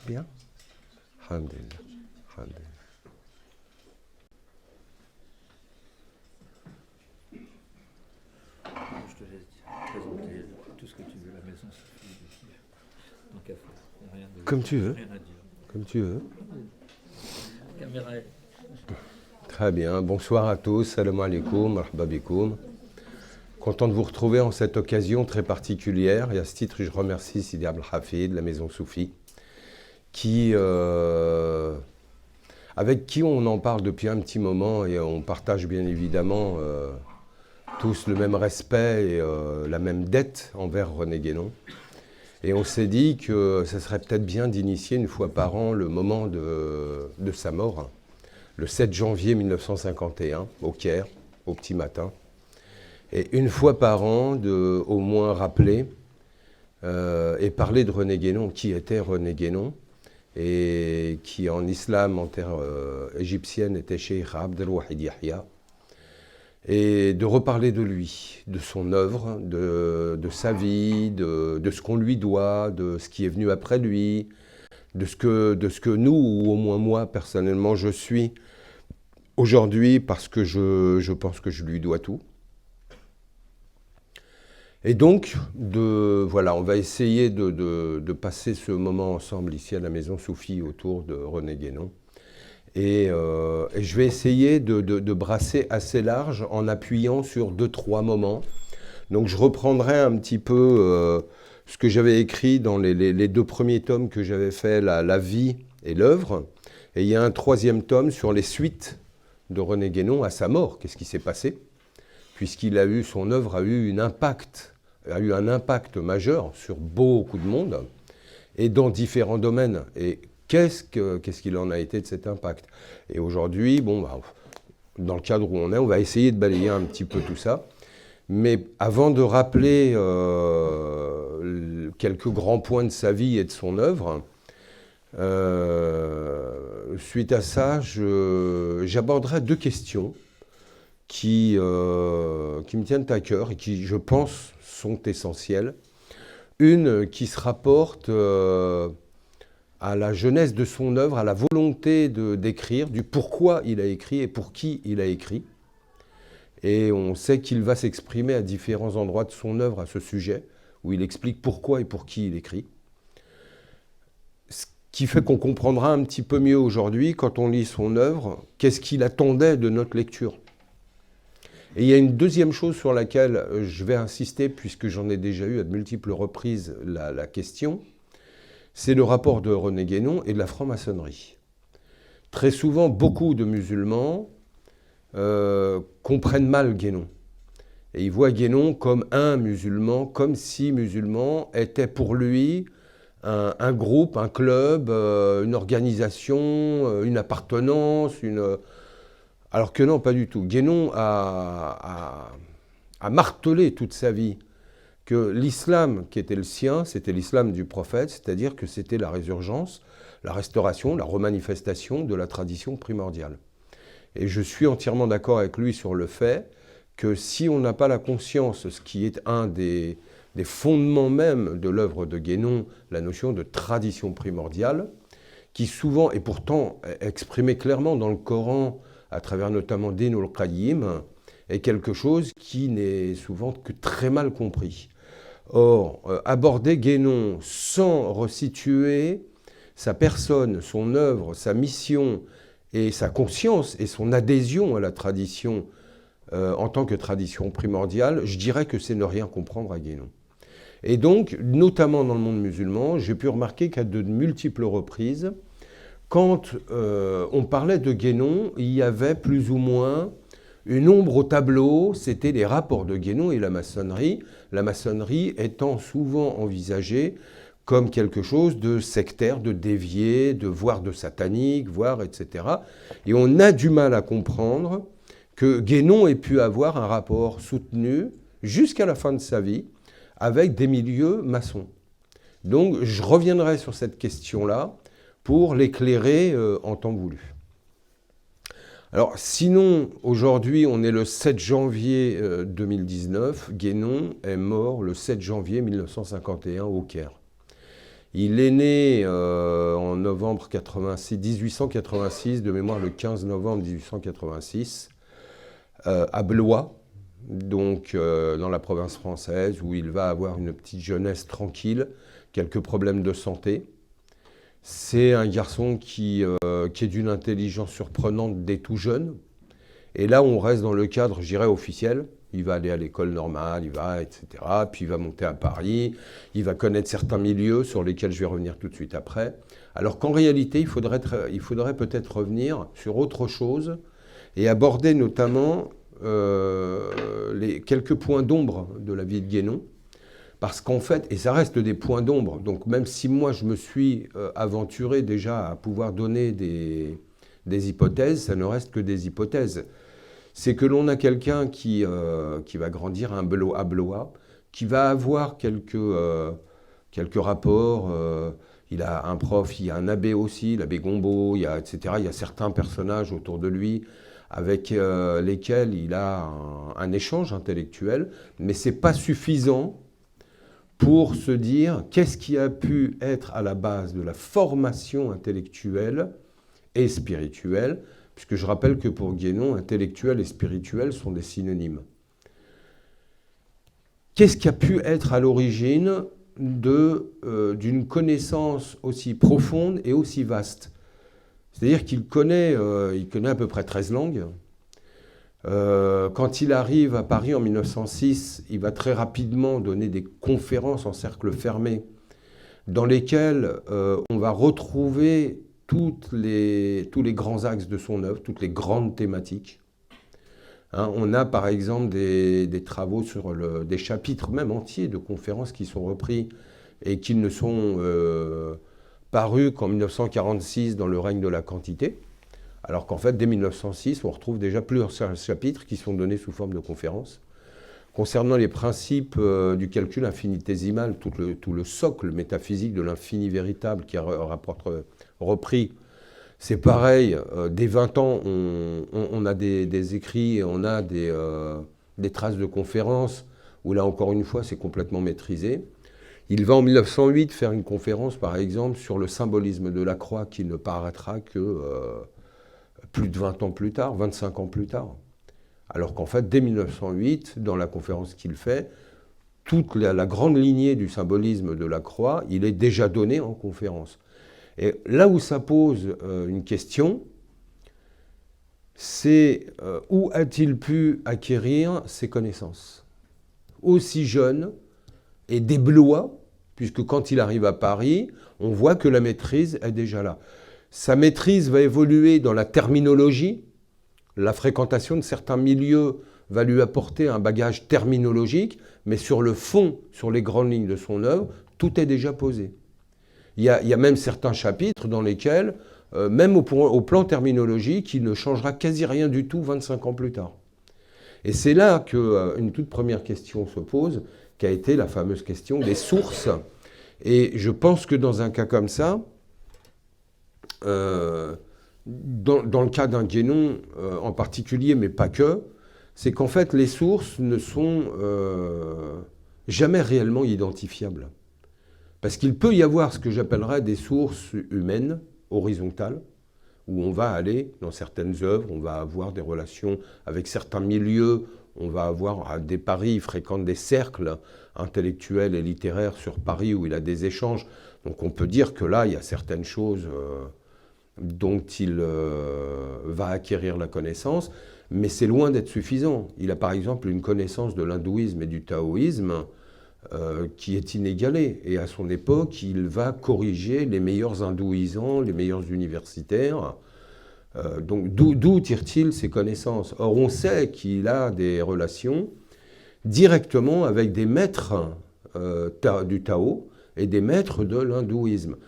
Bien. Alhamdulillah. Alhamdulillah. Je te laisse présenter tout ce que tu veux, la maison suffit. Tant qu'à faire. Il y a rien de- Comme tu veux. rien à dire. Comme tu veux. La caméra est- Très bien. Bonsoir à tous. Salam alaikum. Marhaba bikoum. Content de vous retrouver en cette occasion très particulière. Et à ce titre, je remercie Sidi Abdel Hafid, la maison Soufi, avec qui on en parle depuis un petit moment et on partage bien évidemment tous le même respect et la même dette envers René Guénon. Et on s'est dit que ça serait peut-être bien d'initier une fois par an le moment de sa mort, le 7 janvier 1951, au Caire, au petit matin. Et une fois par an, de au moins rappeler et parler de René Guénon, qui était René Guénon, et qui en islam, en terre égyptienne, était Cheikh Abdel Wahid Yahya, et de reparler de lui, de son œuvre, de sa vie, de ce qu'on lui doit, de ce qui est venu après lui, de ce que nous, ou au moins moi, personnellement, je suis aujourd'hui, parce que je pense que je lui dois tout. Et donc, voilà, on va essayer de passer ce moment ensemble ici à la Maison Soufi autour de René Guénon. Et je vais essayer de brasser assez large en appuyant sur 2-3 moments. Donc je reprendrai un petit peu ce que j'avais écrit dans les 2 premiers tomes que j'avais fait, la vie et l'œuvre. Et il y a un 3e tome sur les suites de René Guénon à sa mort. Qu'est-ce qui s'est passé? Puisqu'il a eu, son œuvre a eu un impact majeur sur beaucoup de monde et dans différents domaines. Et qu'est-ce qu'il en a été de cet impact? Et aujourd'hui, dans le cadre où on est, on va essayer de balayer un petit peu tout ça. Mais avant de rappeler quelques grands points de sa vie et de son œuvre, suite à ça, j'aborderai 2 questions qui me tiennent à cœur et qui, je pense, sont essentielles. Une qui se rapporte à la jeunesse de son œuvre, à la volonté d'écrire, du pourquoi il a écrit et pour qui il a écrit. Et on sait qu'il va s'exprimer à différents endroits de son œuvre à ce sujet, où il explique pourquoi et pour qui il écrit. Ce qui fait qu'on comprendra un petit peu mieux aujourd'hui, quand on lit son œuvre, qu'est-ce qu'il attendait de notre lecture. Et il y a une 2e chose sur laquelle je vais insister, puisque j'en ai déjà eu à de multiples reprises la question, c'est le rapport de René Guénon et de la franc-maçonnerie. Très souvent, beaucoup de musulmans comprennent mal Guénon. Et ils voient Guénon comme un musulman, comme si musulman était pour lui un groupe, un club, une organisation, une appartenance, alors que non, pas du tout. Guénon a martelé toute sa vie que l'islam qui était le sien, c'était l'islam du prophète, c'est-à-dire que c'était la résurgence, la restauration, la remanifestation de la tradition primordiale. Et je suis entièrement d'accord avec lui sur le fait que si on n'a pas la conscience, ce qui est un des fondements même de l'œuvre de Guénon, la notion de tradition primordiale, qui souvent est pourtant exprimée clairement dans le Coran, à travers notamment Din al-Qayyim, est quelque chose qui n'est souvent que très mal compris. Or, aborder Guénon sans resituer sa personne, son œuvre, sa mission et sa conscience et son adhésion à la tradition en tant que tradition primordiale, je dirais que c'est ne rien comprendre à Guénon. Et donc, notamment dans le monde musulman, j'ai pu remarquer qu'à de multiples reprises, quand on parlait de Guénon, il y avait plus ou moins une ombre au tableau, c'était les rapports de Guénon et la maçonnerie étant souvent envisagée comme quelque chose de sectaire, de dévié, voire de satanique, voire etc. Et on a du mal à comprendre que Guénon ait pu avoir un rapport soutenu jusqu'à la fin de sa vie avec des milieux maçons. Donc je reviendrai sur cette question-là pour l'éclairer en temps voulu. Alors sinon, aujourd'hui, on est le 7 janvier 2019, Guénon est mort le 7 janvier 1951 au Caire. Il est né en novembre 1886, de mémoire le 15 novembre 1886, à Blois, donc dans la province française, où il va avoir une petite jeunesse tranquille, quelques problèmes de santé. C'est un garçon qui est d'une intelligence surprenante dès tout jeune. Et là, on reste dans le cadre, je dirais, officiel. Il va aller à l'école normale, etc. Puis il va monter à Paris. Il va connaître certains milieux sur lesquels je vais revenir tout de suite après. Alors qu'en réalité, il faudrait peut-être revenir sur autre chose et aborder notamment les quelques points d'ombre de la vie de Guénon. Parce qu'en fait, et ça reste des points d'ombre, donc même si moi je me suis aventuré déjà à pouvoir donner des hypothèses, ça ne reste que des hypothèses. C'est que l'on a quelqu'un qui va grandir à Blois, qui va avoir quelques rapports. Il a un prof, il y a un abbé aussi, l'abbé Gombault, etc. Il y a certains personnages autour de lui avec lesquels il a un échange intellectuel, mais ce n'est pas suffisant pour se dire qu'est-ce qui a pu être à la base de la formation intellectuelle et spirituelle, puisque je rappelle que pour Guénon, intellectuel et spirituel sont des synonymes. Qu'est-ce qui a pu être à l'origine d'une connaissance aussi profonde et aussi vaste? C'est-à-dire qu'il connaît à peu près 13 langues. Quand il arrive à Paris en 1906, il va très rapidement donner des conférences en cercle fermé dans lesquelles on va retrouver tous les grands axes de son œuvre, toutes les grandes thématiques. Hein, on a par exemple des travaux sur des chapitres même entiers de conférences qui sont repris et qui ne sont parus qu'en 1946 dans le règne de la quantité. Alors qu'en fait, dès 1906, on retrouve déjà plusieurs chapitres qui sont donnés sous forme de conférences. Concernant les principes du calcul infinitésimal, tout le socle métaphysique de l'infini véritable qui est repris, c'est pareil, dès 20 ans, on a des écrits, on a des traces de conférences, où là encore une fois, c'est complètement maîtrisé. Il va en 1908 faire une conférence, par exemple, sur le symbolisme de la croix qui ne paraîtra que plus de 20 ans plus tard, 25 ans plus tard. Alors qu'en fait, dès 1908, dans la conférence qu'il fait, toute la grande lignée du symbolisme de la croix, il est déjà donné en conférence. Et là où ça pose une question, c'est où a-t-il pu acquérir ces connaissances? Aussi jeune et des Blois, puisque quand il arrive à Paris, on voit que la maîtrise est déjà là. Sa maîtrise va évoluer dans la terminologie. La fréquentation de certains milieux va lui apporter un bagage terminologique, mais sur le fond, sur les grandes lignes de son œuvre, tout est déjà posé. Il y a même certains chapitres dans lesquels, même au plan terminologique, il ne changera quasi rien du tout 25 ans plus tard. Et c'est là qu'une toute première question se pose, qui a été la fameuse question des sources. Et je pense que dans un cas comme ça, dans le cas d'un Guénon en particulier, mais pas que, c'est qu'en fait les sources ne sont jamais réellement identifiables. Parce qu'il peut y avoir ce que j'appellerais des sources humaines, horizontales, où on va aller dans certaines œuvres, on va avoir des relations avec certains milieux, on va avoir à des Paris, il fréquente des cercles intellectuels et littéraires sur Paris où il a des échanges. Donc on peut dire que là, il y a certaines choses dont il va acquérir la connaissance, mais c'est loin d'être suffisant. Il a par exemple une connaissance de l'hindouisme et du taoïsme qui est inégalée. Et à son époque, il va corriger les meilleurs hindouisants, les meilleurs universitaires. Donc d'où tire-t-il ses connaissances? Or, on sait qu'il a des relations directement avec des maîtres du Tao et des maîtres de l'hindouisme.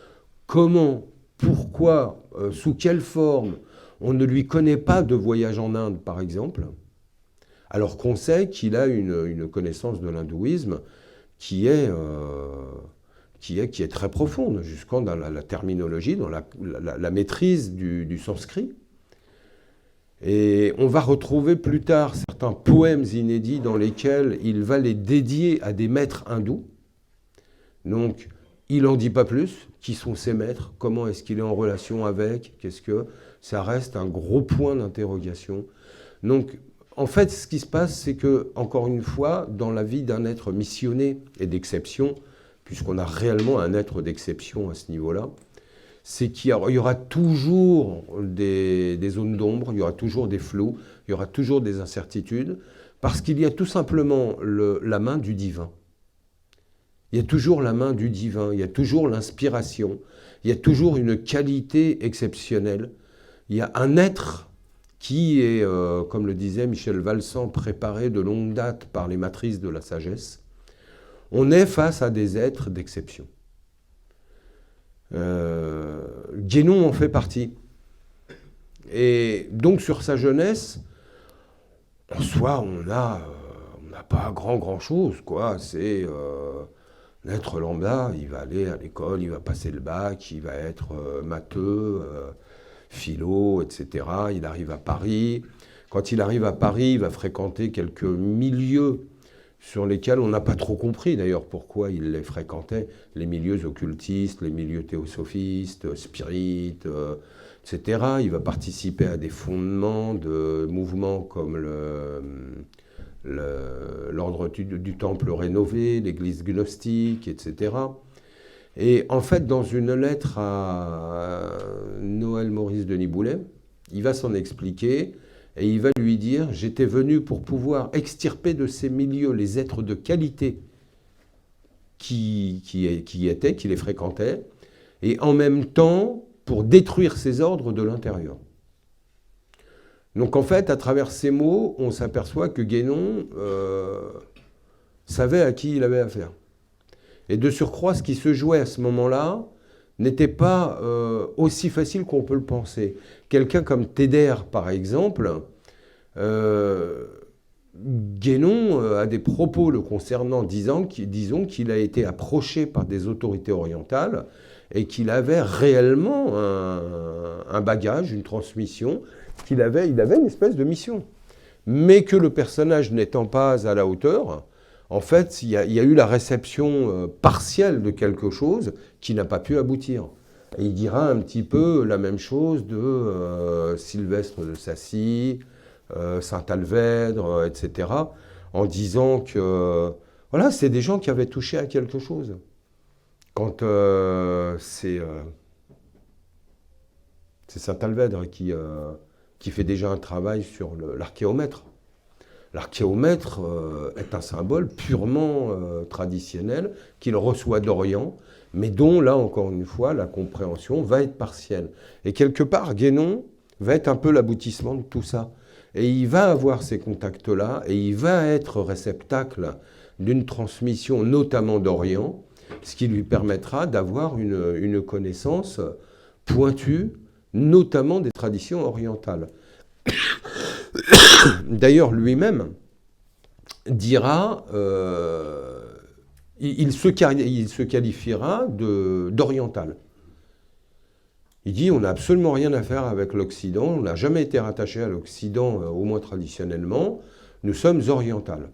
Comment, pourquoi, sous quelle forme on ne lui connaît pas de voyage en Inde, par exemple, alors qu'on sait qu'il a une connaissance de l'hindouisme qui est très profonde, jusqu'en dans la terminologie, dans la maîtrise du sanskrit. Et on va retrouver plus tard certains poèmes inédits dans lesquels il va les dédier à des maîtres hindous. Donc, Il n'en dit pas plus. Qui sont ses maîtres? Comment est-ce qu'il est en relation avec? Qu'est-ce que... Ça reste un gros point d'interrogation. Donc, en fait, ce qui se passe, c'est que, encore une fois, dans la vie d'un être missionné et d'exception, puisqu'on a réellement un être d'exception à ce niveau-là, c'est qu'il y aura toujours des zones d'ombre, il y aura toujours des flous, il y aura toujours des incertitudes, parce qu'il y a tout simplement la main du divin. Il y a toujours la main du divin, il y a toujours l'inspiration, il y a toujours une qualité exceptionnelle. Il y a un être qui est, comme le disait Michel Valsan, préparé de longue date par les matrices de la sagesse. On est face à des êtres d'exception. Guénon en fait partie. Et donc sur sa jeunesse, en soi, on n'a pas grand chose, quoi. C'est l'être lambda, il va aller à l'école, il va passer le bac, il va être matheux, philo, etc. Il arrive à Paris. Quand il arrive à Paris, il va fréquenter quelques milieux sur lesquels on n'a pas trop compris d'ailleurs pourquoi il les fréquentait, les milieux occultistes, les milieux théosophistes, spirites, etc. Il va participer à des fondements de mouvements comme l'ordre du Temple rénové, l'église gnostique, etc. Et en fait, dans une lettre à Noël Maurice Denis Boulet, il va s'en expliquer et il va lui dire « J'étais venu pour pouvoir extirper de ces milieux les êtres de qualité qui les fréquentaient, et en même temps pour détruire ces ordres de l'intérieur. » Donc en fait, à travers ces mots, on s'aperçoit que Guénon savait à qui il avait affaire. Et de surcroît, ce qui se jouait à ce moment-là n'était pas aussi facile qu'on peut le penser. Quelqu'un comme Téder, par exemple, Guénon a des propos le concernant disons qu'il a été approché par des autorités orientales et qu'il avait réellement un bagage, une transmission, il avait une espèce de mission. Mais que le personnage n'étant pas à la hauteur, en fait, il y a eu la réception partielle de quelque chose qui n'a pas pu aboutir. Et il dira un petit peu la même chose de Sylvestre de Sacy, Saint-Alvèdre, etc., en disant que voilà, c'est des gens qui avaient touché à quelque chose. Quand c'est Saint-Alvèdre qui fait déjà un travail sur l'archéomètre. L'archéomètre est un symbole purement traditionnel qu'il reçoit d'Orient, mais dont, là, encore une fois, la compréhension va être partielle. Et quelque part, Guénon va être un peu l'aboutissement de tout ça. Et il va avoir ces contacts-là, et il va être réceptacle d'une transmission, notamment d'Orient, ce qui lui permettra d'avoir une connaissance pointue, notamment des traditions orientales. D'ailleurs, lui-même dira, il se qualifiera d'oriental. Il dit, on n'a absolument rien à faire avec l'Occident, on n'a jamais été rattaché à l'Occident, au moins traditionnellement, nous sommes orientales.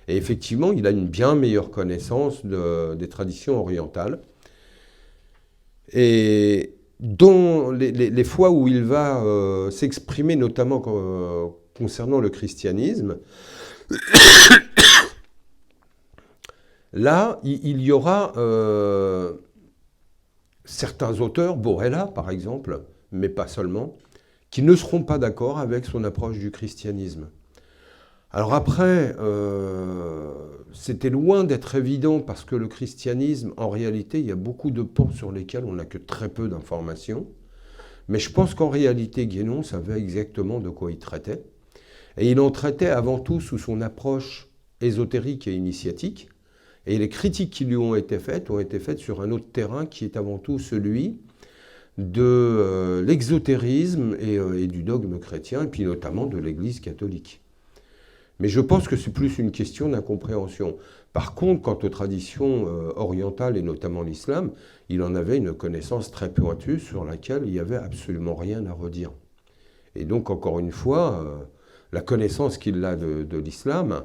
Et effectivement, il a une bien meilleure connaissance des traditions orientales. Et dans les fois où il va s'exprimer, notamment concernant le christianisme, là, il y aura certains auteurs, Borella par exemple, mais pas seulement, qui ne seront pas d'accord avec son approche du christianisme. Alors après, c'était loin d'être évident parce que le christianisme, en réalité, il y a beaucoup de pans sur lesquels on n'a que très peu d'informations. Mais je pense qu'en réalité, Guénon savait exactement de quoi il traitait. Et il en traitait avant tout sous son approche ésotérique et initiatique. Et les critiques qui lui ont été faites sur un autre terrain qui est avant tout celui de l'exotérisme et du dogme chrétien, et puis notamment de l'Église catholique. Mais je pense que c'est plus une question d'incompréhension. Par contre, quant aux traditions orientales, et notamment l'islam, il en avait une connaissance très pointue sur laquelle il n'y avait absolument rien à redire. Et donc, encore une fois, la connaissance qu'il a de l'islam,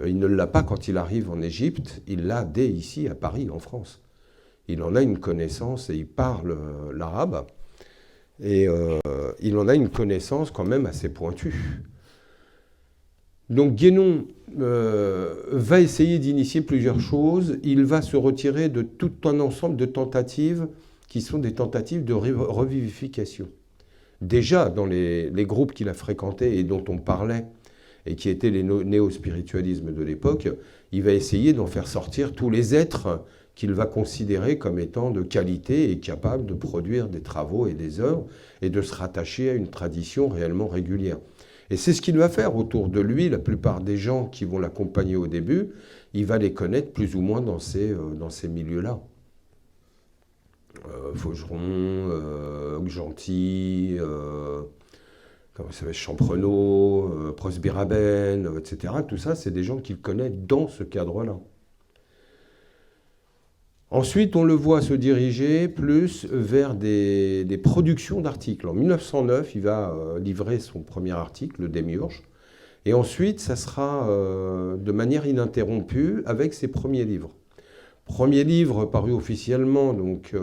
il ne l'a pas quand il arrive en Égypte, il l'a dès ici, à Paris, en France. Il en a une connaissance et il parle l'arabe. Et il en a une connaissance quand même assez pointue. Donc Guénon va essayer d'initier plusieurs choses. Il va se retirer de tout un ensemble de tentatives qui sont des tentatives de revivification. Déjà, dans les groupes qu'il a fréquentés et dont on parlait, et qui étaient les néo-spiritualismes de l'époque, il va essayer d'en faire sortir tous les êtres qu'il va considérer comme étant de qualité et capables de produire des travaux et des œuvres et de se rattacher à une tradition réellement régulière. Et c'est ce qu'il va faire autour de lui. La plupart des gens qui vont l'accompagner au début, il va les connaître plus ou moins dans ces milieux-là. Faugeron, Gentil, comment ça s'appelle, Champrenault, Prosbiraben, etc. Tout ça, c'est des gens qu'il connaît dans ce cadre-là. Ensuite, on le voit se diriger plus vers des productions d'articles. En 1909, il va livrer son premier article, le Démiurge. Et ensuite, ça sera de manière ininterrompue avec ses premiers livres. Premier livre paru officiellement, donc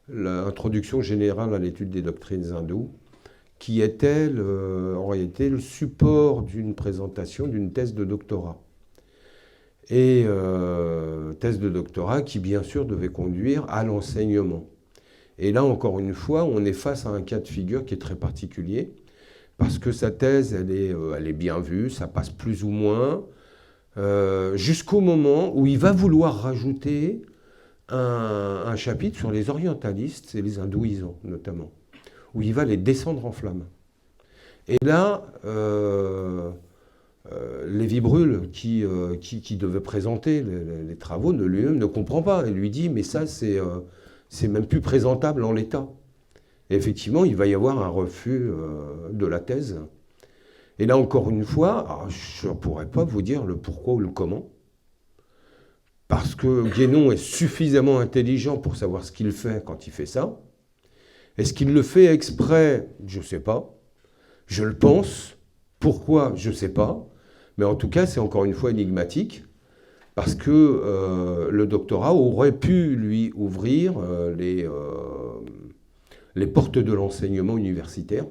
l'introduction générale à l'étude des doctrines hindoues, qui était en réalité le support d'une présentation d'une thèse de doctorat. Et thèse de doctorat qui, bien sûr, devait conduire à l'enseignement. Et là, encore une fois, on est face à un cas de figure qui est très particulier, parce que sa thèse, elle est bien vue, ça passe plus ou moins, jusqu'au moment où il va vouloir rajouter un chapitre sur les orientalistes et les hindouisants, notamment, où il va les descendre en flammes. Et là... Lévi-Brûle, qui devait présenter les travaux, lui-même ne comprend pas. Il lui dit, mais ça, c'est même plus présentable en l'état. Et effectivement, il va y avoir un refus de la thèse. Et là, encore une fois, je ne pourrais pas vous dire le pourquoi ou le comment. Parce que Guénon est suffisamment intelligent pour savoir ce qu'il fait quand il fait ça. Est-ce qu'il le fait exprès? Je ne sais pas. Je le pense. Pourquoi? Je ne sais pas. Mais en tout cas, c'est encore une fois énigmatique, parce que le doctorat aurait pu lui ouvrir les portes de l'enseignement universitaire.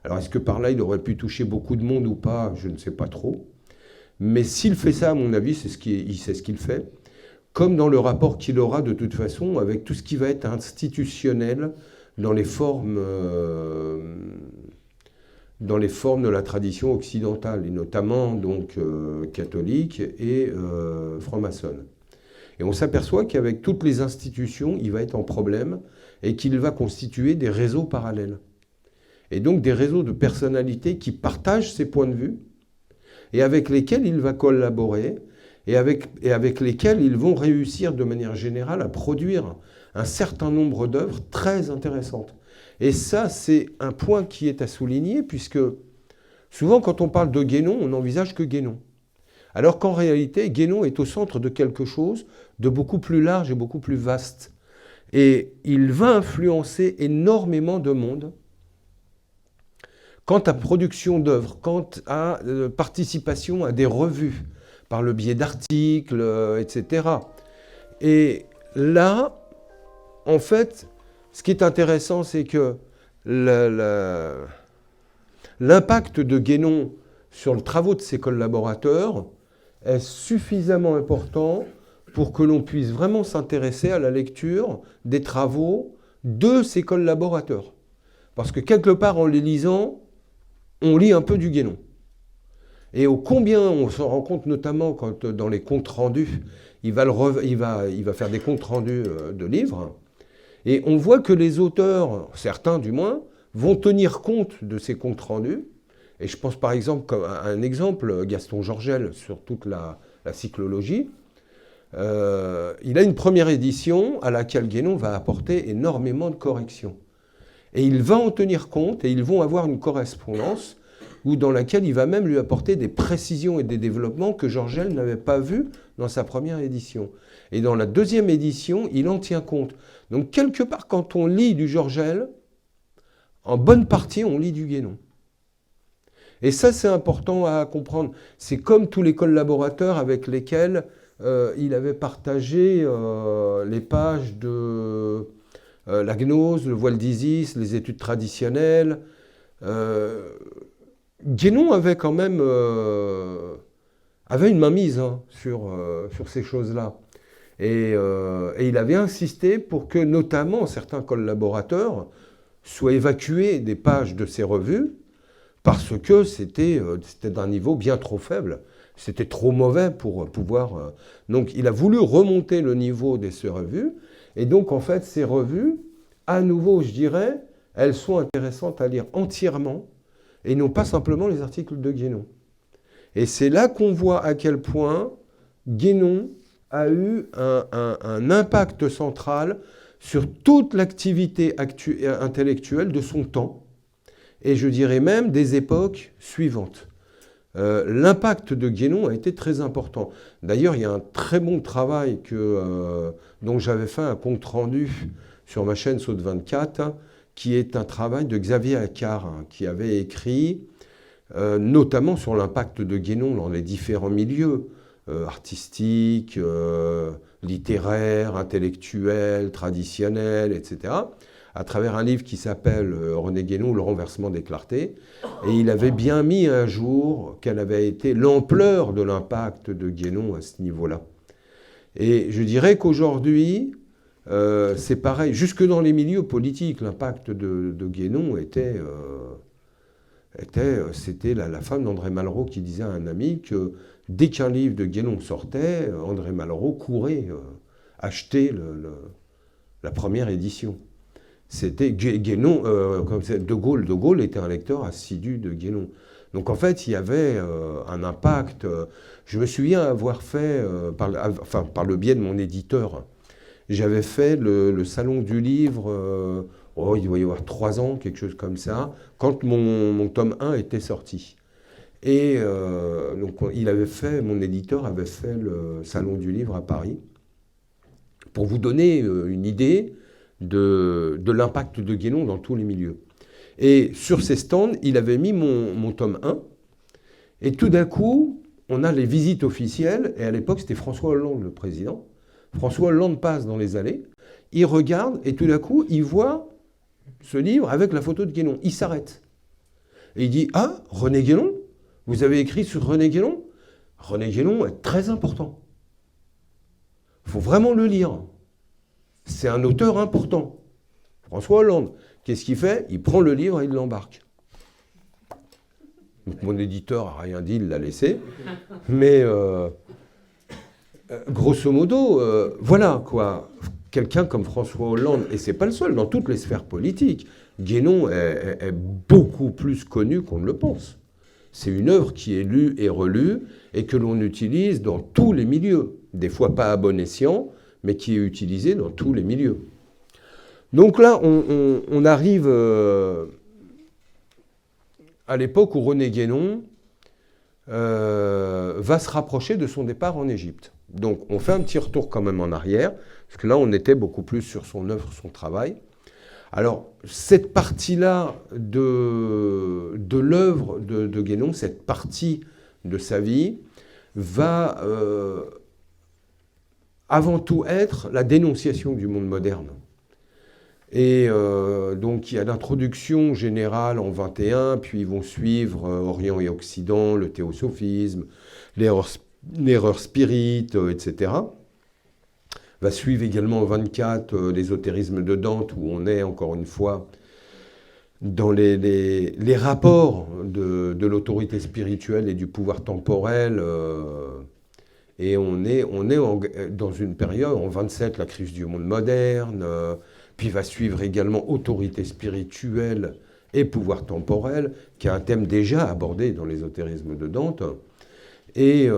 Alors, est-ce que par là, il aurait pu toucher beaucoup de monde ou pas? Je ne sais pas trop. Mais s'il fait ça, à mon avis, il sait ce qu'il fait. Comme dans le rapport qu'il aura, de toute façon, avec tout ce qui va être institutionnel dans les formes de la tradition occidentale, et notamment donc catholique et franc-maçonne. Et on s'aperçoit qu'avec toutes les institutions, il va être en problème et qu'il va constituer des réseaux parallèles. Et donc des réseaux de personnalités qui partagent ses points de vue et avec lesquels il va collaborer et avec lesquels ils vont réussir de manière générale à produire un certain nombre d'œuvres très intéressantes. Et ça, c'est un point qui est à souligner, puisque souvent, quand on parle de Guénon, on n'envisage que Guénon. Alors qu'en réalité, Guénon est au centre de quelque chose de beaucoup plus large et beaucoup plus vaste. Et il va influencer énormément de monde quant à production d'œuvres, quant à participation à des revues, par le biais d'articles, etc. Et là, en fait... Ce qui est intéressant, c'est que l'impact de Guénon sur le travaux de ses collaborateurs est suffisamment important pour que l'on puisse vraiment s'intéresser à la lecture des travaux de ses collaborateurs. Parce que quelque part, en les lisant, on lit un peu du Guénon. Et au combien on s'en rend compte, notamment quand dans les comptes rendus, il va faire des comptes rendus de livres. Et on voit que les auteurs, certains du moins, vont tenir compte de ces comptes rendus. Et je pense par exemple à un exemple, Gaston Georgel, sur toute la cyclologie. Il a une première édition à laquelle Guénon va apporter énormément de corrections. Et il va en tenir compte et ils vont avoir une correspondance dans laquelle il va même lui apporter des précisions et des développements que Georgel n'avait pas vus dans sa première édition. Et dans la deuxième édition, il en tient compte. Donc, quelque part, quand on lit du Georgel, en bonne partie, on lit du Guénon. Et ça, c'est important à comprendre. C'est comme tous les collaborateurs avec lesquels il avait partagé les pages de la gnose, le voile d'Isis, les études traditionnelles. Guénon avait quand même avait une mainmise sur ces choses-là. Et il avait insisté pour que notamment certains collaborateurs soient évacués des pages de ces revues parce que c'était d'un niveau bien trop faible. C'était trop mauvais pour pouvoir... Donc il a voulu remonter le niveau de ces revues. Et donc en fait ces revues, à nouveau je dirais, elles sont intéressantes à lire entièrement et non pas simplement les articles de Guénon. Et c'est là qu'on voit à quel point Guénon a eu un impact central sur toute l'activité intellectuelle de son temps, et je dirais même des époques suivantes. L'impact de Guénon a été très important. D'ailleurs, il y a un très bon travail dont j'avais fait un compte-rendu sur ma chaîne Saute 24, qui est un travail de Xavier Accard, qui avait écrit notamment sur l'impact de Guénon dans les différents milieux, artistiques, littéraires, intellectuels, traditionnels, etc., à travers un livre qui s'appelle René Guénon, Le renversement des clartés. Et il avait bien mis un jour quelle avait été l'ampleur de l'impact de Guénon à ce niveau-là. Et je dirais qu'aujourd'hui, c'est pareil. Jusque dans les milieux politiques, l'impact de Guénon c'était la femme d'André Malraux qui disait à un ami que dès qu'un livre de Guénon sortait, André Malraux courait acheter la première édition. C'était Guénon, comme De Gaulle était un lecteur assidu de Guénon. Donc en fait, il y avait un impact. Je me souviens avoir fait, par le biais de mon éditeur, j'avais fait le salon du livre, il doit y avoir 3 ans, quelque chose comme ça, quand mon tome 1 était sorti. Et donc mon éditeur avait fait le salon du livre à Paris, pour vous donner une idée de l'impact de Guénon dans tous les milieux. Et sur ces stands, il avait mis mon tome 1, et tout d'un coup, on a les visites officielles, et à l'époque, c'était François Hollande, le président. François Hollande passe dans les allées, il regarde, et tout d'un coup, il voit ce livre avec la photo de Guénon. Il s'arrête. Et il dit « Ah, René Guénon ? Vous avez écrit sur René Guénon ? René Guénon est très important. Il faut vraiment le lire. C'est un auteur important. » François Hollande, qu'est-ce qu'il fait ? Il prend le livre et il l'embarque. Donc mon éditeur n'a rien dit, il l'a laissé. Mais grosso modo, voilà quoi. Quelqu'un comme François Hollande, et c'est pas le seul, dans toutes les sphères politiques, Guénon est beaucoup plus connu qu'on ne le pense. C'est une œuvre qui est lue et relue et que l'on utilise dans tous les milieux. Des fois pas à bon escient, mais qui est utilisée dans tous les milieux. Donc là, on arrive à l'époque où René Guénon va se rapprocher de son départ en Égypte. Donc on fait un petit retour quand même en arrière, parce que là on était beaucoup plus sur son œuvre, son travail. Alors cette partie-là de l'œuvre de Guénon, cette partie de sa vie, va avant tout être la dénonciation du monde moderne. Et donc il y a l'introduction générale en 21, puis ils vont suivre Orient et Occident, le théosophisme, l'erreur spirit, etc. Va suivre également en 24 l'ésotérisme de Dante, où on est encore une fois dans les rapports de l'autorité spirituelle et du pouvoir temporel. Et on est dans une période, en 27, la crise du monde moderne, puis va suivre également autorité spirituelle et pouvoir temporel, qui est un thème déjà abordé dans l'ésotérisme de Dante. Et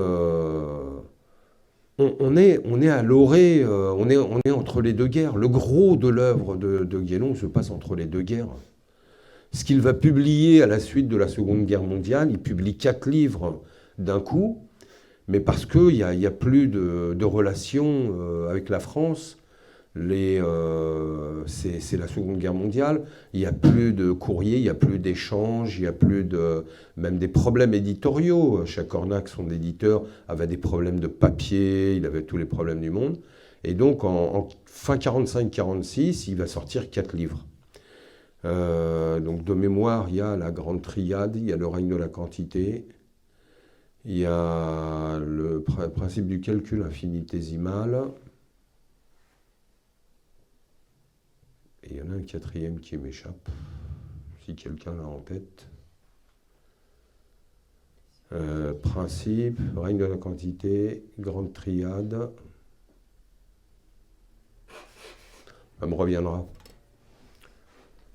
on est à l'orée, on est entre les deux guerres. Le gros de l'œuvre de Guénon se passe entre les deux guerres. Ce qu'il va publier à la suite de la Seconde Guerre mondiale, il publie 4 livres d'un coup, mais parce qu'il n'y a plus de relations avec la France. C'est la Seconde Guerre mondiale. Il n'y a plus de courrier, il n'y a plus d'échanges, il n'y a plus même des problèmes éditoriaux. Chez Cornac, son éditeur, avait des problèmes de papier, il avait tous les problèmes du monde. Et donc, en fin 45-46, il va sortir 4 livres. Donc, de mémoire, il y a la Grande Triade, il y a le règne de la quantité, il y a le principe du calcul infinitésimal. Et il y en a un 4e qui m'échappe, si quelqu'un l'a en tête. Principe, règne de la quantité, Grande Triade. Ça me reviendra.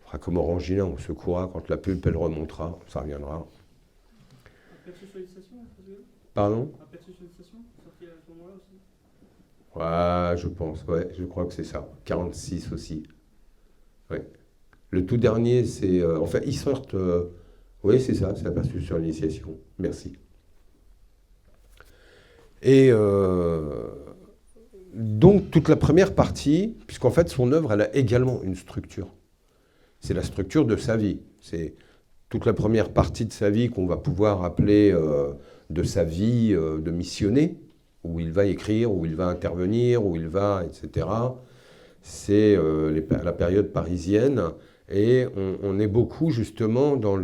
On fera comme Orangina, on secourra quand la pulpe elle remontera, ça reviendra. Persualisation, Pardon? Persualisation, sorti à ce moment-là aussi. Ouais, je pense, ouais, je crois que c'est ça. 46 aussi. Ouais. Le tout dernier, c'est... en fait, ils sortent... oui, c'est ça, c'est aperçu sur l'initiation. Merci. Et donc, toute la première partie, puisqu'en fait, son œuvre, elle a également une structure. C'est la structure de sa vie. C'est toute la première partie de sa vie qu'on va pouvoir appeler de sa vie de missionnaire, où il va écrire, où il va intervenir, où il va, etc. C'est la période parisienne. Et on est beaucoup justement dans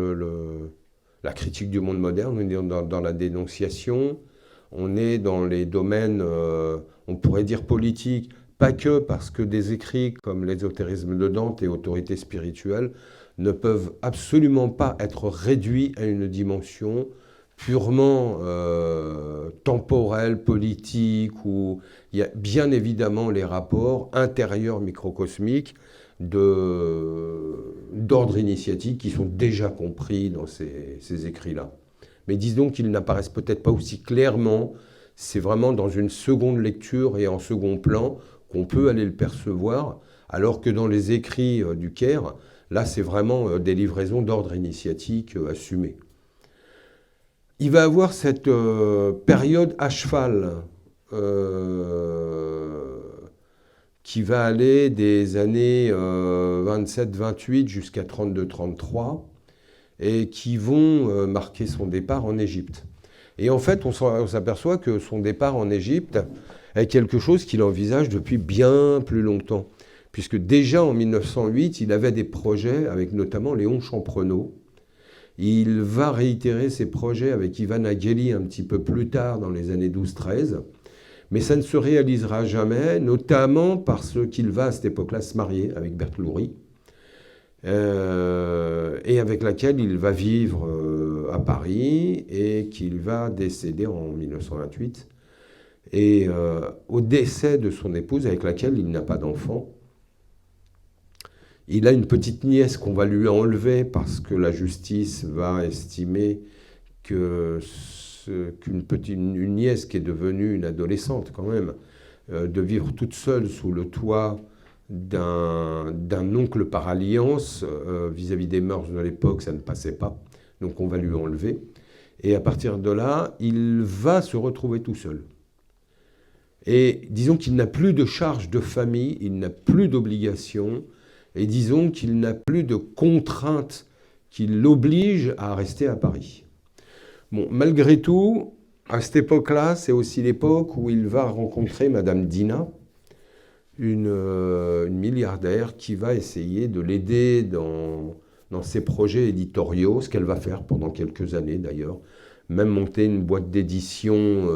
la critique du monde moderne, on est dans la dénonciation, on est dans les domaines, on pourrait dire politiques, pas que parce que des écrits comme l'ésotérisme de Dante et autorité spirituelle ne peuvent absolument pas être réduits à une dimension purement temporelle, politique, où il y a bien évidemment les rapports intérieurs microcosmiques d'ordre initiatique qui sont déjà compris dans ces écrits-là. Mais disons qu'ils n'apparaissent peut-être pas aussi clairement, c'est vraiment dans une seconde lecture et en second plan qu'on peut aller le percevoir, alors que dans les écrits du Caire, là c'est vraiment des livraisons d'ordre initiatique assumées. Il va avoir cette période à cheval qui va aller des années 27-28 jusqu'à 32-33 et qui vont marquer son départ en Égypte. Et en fait, on s'aperçoit que son départ en Égypte est quelque chose qu'il envisage depuis bien plus longtemps, puisque déjà en 1908, il avait des projets avec notamment Léon Champrenault. Il va réitérer ses projets avec Ivan Agueli un petit peu plus tard, dans les années 12-13, mais ça ne se réalisera jamais, notamment parce qu'il va à cette époque-là se marier avec Berthe Loury, et avec laquelle il va vivre à Paris et qu'il va décéder en 1928. Et au décès de son épouse, avec laquelle il n'a pas d'enfant, il a une petite nièce qu'on va lui enlever parce que la justice va estimer qu'une nièce qui est devenue une adolescente quand même, de vivre toute seule sous le toit d'un oncle par alliance, vis-à-vis des mœurs de l'époque, ça ne passait pas. Donc on va lui enlever. Et à partir de là, il va se retrouver tout seul. Et disons qu'il n'a plus de charge de famille, il n'a plus d'obligation, et disons qu'il n'a plus de contraintes qui l'obligent à rester à Paris. Bon, malgré tout, à cette époque-là, c'est aussi l'époque où il va rencontrer Madame Dina, une milliardaire qui va essayer de l'aider dans ses projets éditoriaux, ce qu'elle va faire pendant quelques années d'ailleurs, même monter une boîte d'édition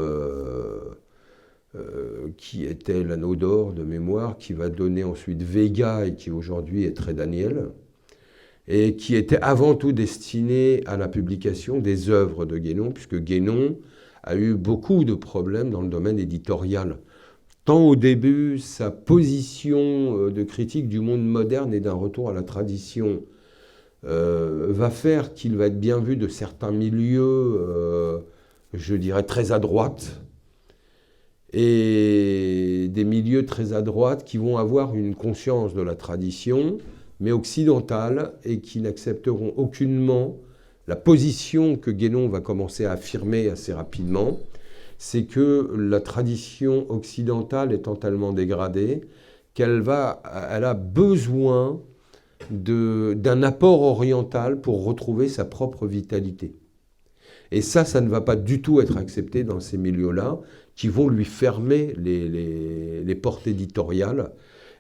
qui était l'Anneau d'Or de mémoire, qui va donner ensuite Vega et qui aujourd'hui est Très Daniel, et qui était avant tout destiné à la publication des œuvres de Guénon, puisque Guénon a eu beaucoup de problèmes dans le domaine éditorial. Tant au début, sa position de critique du monde moderne et d'un retour à la tradition va faire qu'il va être bien vu de certains milieux, je dirais, très à droite, et des milieux très à droite qui vont avoir une conscience de la tradition, mais occidentale, et qui n'accepteront aucunement la position que Guénon va commencer à affirmer assez rapidement, c'est que la tradition occidentale est totalement dégradée, qu'elle a besoin d'un apport oriental pour retrouver sa propre vitalité. Et ça ne va pas du tout être accepté dans ces milieux-là, qui vont lui fermer les portes éditoriales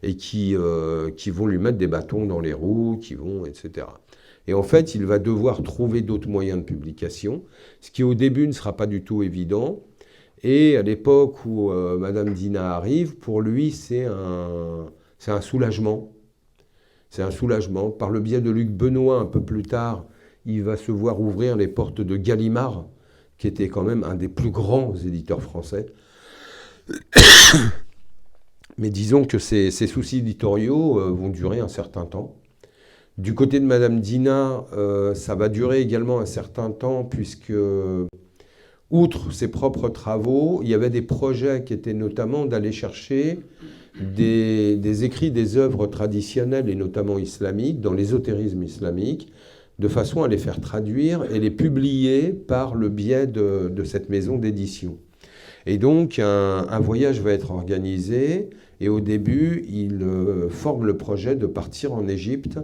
et qui vont lui mettre des bâtons dans les roues, etc. Et en fait, il va devoir trouver d'autres moyens de publication, ce qui au début ne sera pas du tout évident. Et à l'époque où Madame Dina arrive, pour lui, c'est un soulagement. C'est un soulagement. Par le biais de Luc Benoît, un peu plus tard, il va se voir ouvrir les portes de Gallimard, qui était quand même un des plus grands éditeurs français. Mais disons que ces soucis éditoriaux vont durer un certain temps. Du côté de Madame Dina, ça va durer également un certain temps, puisque, outre ses propres travaux, il y avait des projets qui étaient notamment d'aller chercher des écrits des œuvres traditionnelles, et notamment islamiques, dans l'ésotérisme islamique, de façon à les faire traduire et les publier par le biais de cette maison d'édition. Et donc, un voyage va être organisé, et au début, il forme le projet de partir en Égypte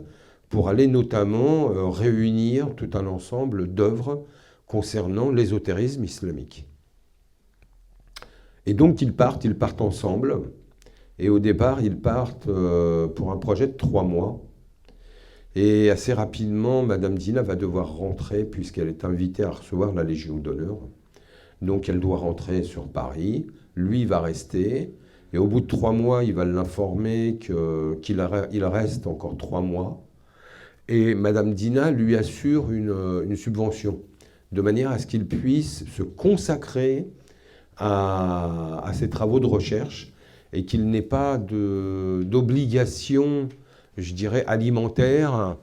pour aller notamment réunir tout un ensemble d'œuvres concernant l'ésotérisme islamique. Et donc, ils partent ensemble, et au départ, ils partent pour un projet de 3 mois. Et assez rapidement, Madame Dina va devoir rentrer, puisqu'elle est invitée à recevoir la Légion d'honneur. Donc elle doit rentrer sur Paris, lui va rester, et au bout de 3 mois, il va l'informer qu'il reste encore 3 mois, et Madame Dina lui assure une subvention, de manière à ce qu'il puisse se consacrer à ses travaux de recherche, et qu'il n'ait pas d'obligation, je dirais, alimentaire,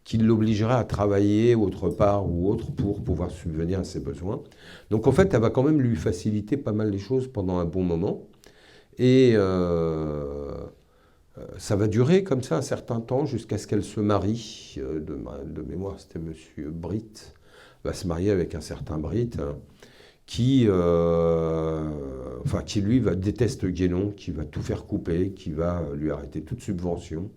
qui l'obligerait à travailler autre part ou autre pour pouvoir subvenir à ses besoins. Donc en fait, elle va quand même lui faciliter pas mal les choses pendant un bon moment. Et ça va durer comme ça un certain temps jusqu'à ce qu'elle se marie. De mémoire, c'était Monsieur Britt. Va se marier avec un certain Britt, hein, qui lui déteste Guénon, qui va tout faire couper, qui va lui arrêter toute subvention.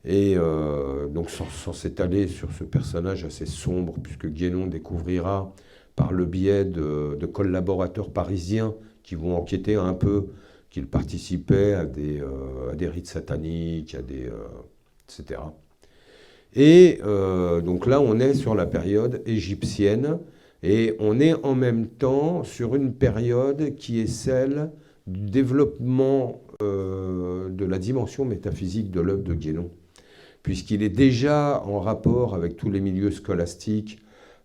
Et donc sans s'étaler sur ce personnage assez sombre, puisque Guénon découvrira par le biais de collaborateurs parisiens qui vont enquêter un peu, qu'il participait à des rites sataniques, etc. Et donc là, on est sur la période égyptienne, et on est en même temps sur une période qui est celle du développement de la dimension métaphysique de l'œuvre de Guénon, puisqu'il est déjà en rapport avec tous les milieux scolastiques,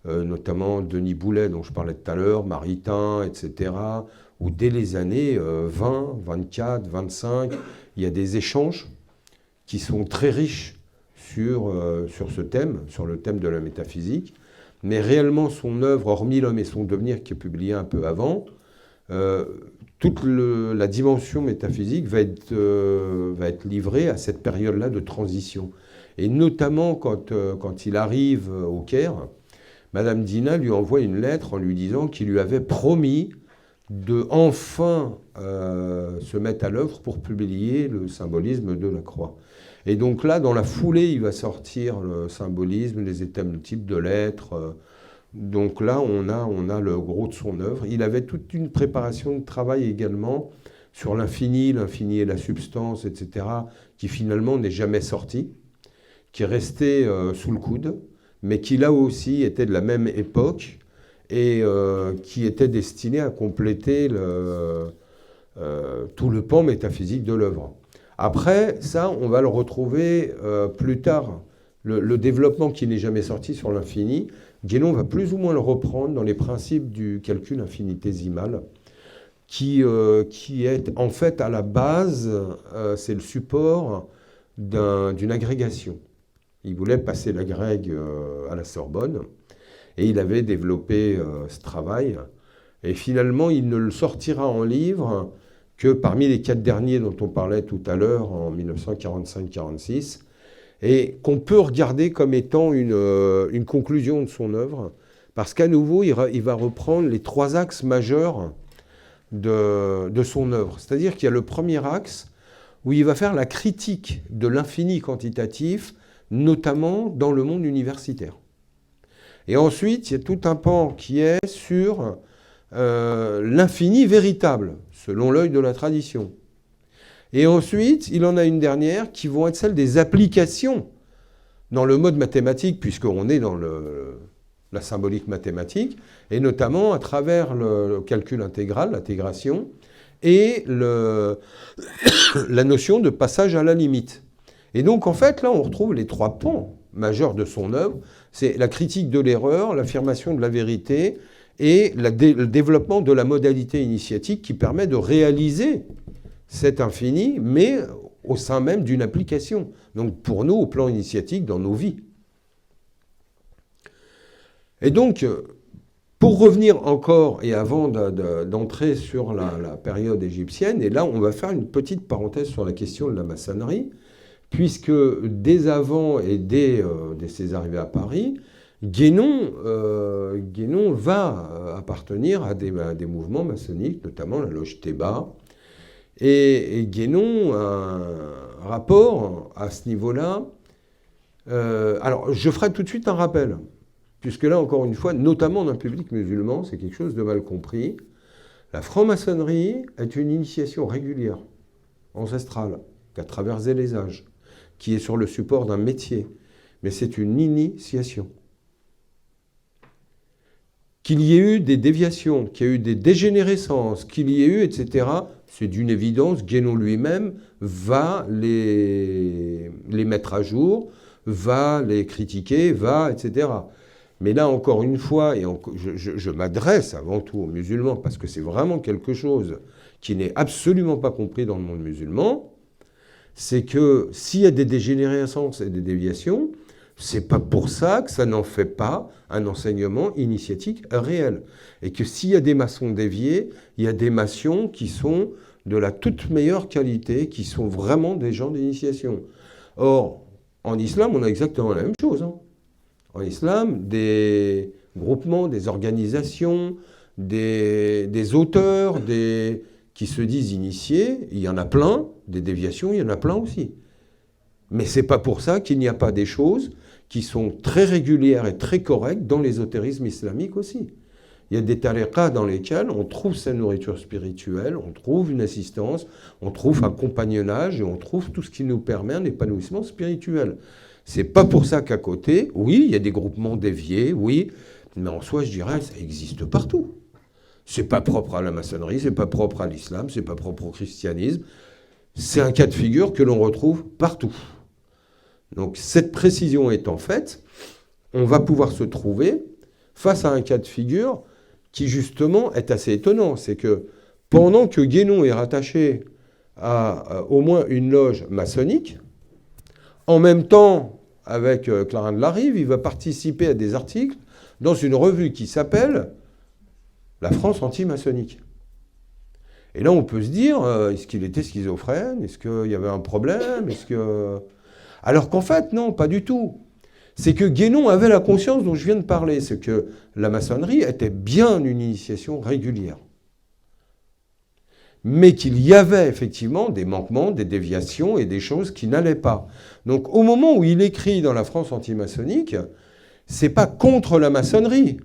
notamment Denis Boulet, dont je parlais tout à l'heure, Maritain, etc., où dès les années 20, 24, 25, il y a des échanges qui sont très riches sur ce thème, sur le thème de la métaphysique. Mais réellement, son œuvre, hormis L'homme et son devenir, qui est publié un peu avant, toute la dimension métaphysique va être livrée à cette période-là de transition. Et notamment quand il arrive au Caire, Madame Dina lui envoie une lettre en lui disant qu'il lui avait promis de enfin se mettre à l'œuvre pour publier le symbolisme de la croix. Et donc là, dans la foulée, il va sortir le symbolisme, les états multiples de l'être. Donc là, on a le gros de son œuvre. Il avait toute une préparation de travail également sur l'infini et la substance, etc., qui finalement n'est jamais sorti, qui est resté sous le coude, mais qui là aussi était de la même époque et qui était destiné à compléter tout le pan métaphysique de l'œuvre. Après, ça, on va le retrouver plus tard. Le développement qui n'est jamais sorti sur l'infini, Guénon va plus ou moins le reprendre dans les principes du calcul infinitésimal, qui est en fait à la base, c'est le support d'une agrégation. Il voulait passer l'agrég à la Sorbonne, et il avait développé ce travail. Et finalement, il ne le sortira en livre que parmi les 4 derniers dont on parlait tout à l'heure, en 1945-46, et qu'on peut regarder comme étant une conclusion de son œuvre, parce qu'à nouveau, il va reprendre les 3 axes majeurs de son œuvre. C'est-à-dire qu'il y a le premier axe, où il va faire la critique de l'infini quantitatif, notamment dans le monde universitaire. Et ensuite, il y a tout un pan qui est sur l'infini véritable, selon l'œil de la tradition. Et ensuite, il en a une dernière qui vont être celle des applications dans le mode mathématique, puisqu'on est dans la symbolique mathématique, et notamment à travers le calcul intégral, l'intégration, et la notion de passage à la limite. Et donc, en fait, là, on retrouve les trois pans majeurs de son œuvre. C'est la critique de l'erreur, l'affirmation de la vérité et le développement de la modalité initiatique qui permet de réaliser cet infini, mais au sein même d'une application. Donc, pour nous, au plan initiatique, dans nos vies. Et donc, pour revenir encore, et avant d'entrer sur la période égyptienne, et là, on va faire une petite parenthèse sur la question de la maçonnerie, puisque dès avant et dès ses arrivées à Paris, Guénon va appartenir à des mouvements maçonniques, notamment la loge Théba. Et Guénon a un rapport à ce niveau-là. Alors, je ferai tout de suite un rappel, puisque là, encore une fois, notamment dans le public musulman, c'est quelque chose de mal compris. La franc-maçonnerie est une initiation régulière, ancestrale, qui a traversé les âges, qui est sur le support d'un métier, mais c'est une initiation. Qu'il y ait eu des déviations, qu'il y ait eu des dégénérescences, qu'il y ait eu, etc., c'est d'une évidence. Guénon lui-même va les mettre à jour, va les critiquer, etc. Mais là, encore une fois, et je m'adresse avant tout aux musulmans, parce que c'est vraiment quelque chose qui n'est absolument pas compris dans le monde musulman, c'est que s'il y a des dégénérescences et des déviations, c'est pas pour ça que ça n'en fait pas un enseignement initiatique réel. Et que s'il y a des maçons déviés, il y a des maçons qui sont de la toute meilleure qualité, qui sont vraiment des gens d'initiation. Or, en islam, on a exactement la même chose. En islam, des groupements, des organisations, des auteurs, qui se disent initiés, il y en a plein, des déviations, il y en a plein aussi. Mais ce n'est pas pour ça qu'il n'y a pas des choses qui sont très régulières et très correctes dans l'ésotérisme islamique aussi. Il y a des tariqas dans lesquels on trouve sa nourriture spirituelle, on trouve une assistance, on trouve un compagnonnage et on trouve tout ce qui nous permet un épanouissement spirituel. C'est pas pour ça qu'à côté, oui, il y a des groupements déviés, oui, mais en soi, je dirais, ça existe partout. C'est pas propre à la maçonnerie, c'est pas propre à l'islam, c'est pas propre au christianisme. C'est un cas de figure que l'on retrouve partout. Donc cette précision étant faite, on va pouvoir se trouver face à un cas de figure qui justement est assez étonnant. C'est que pendant que Guénon est rattaché à au moins une loge maçonnique, en même temps, avec Clarin de Larive, il va participer à des articles dans une revue qui s'appelle La France anti-maçonnique. Et là, on peut se dire, est-ce qu'il était schizophrène? Est-ce qu'il y avait un problème? Alors qu'en fait, non, pas du tout. C'est que Guénon avait la conscience dont je viens de parler. C'est que la maçonnerie était bien une initiation régulière. Mais qu'il y avait effectivement des manquements, des déviations et des choses qui n'allaient pas. Donc au moment où il écrit dans la France anti-maçonnique, c'est pas contre la maçonnerie.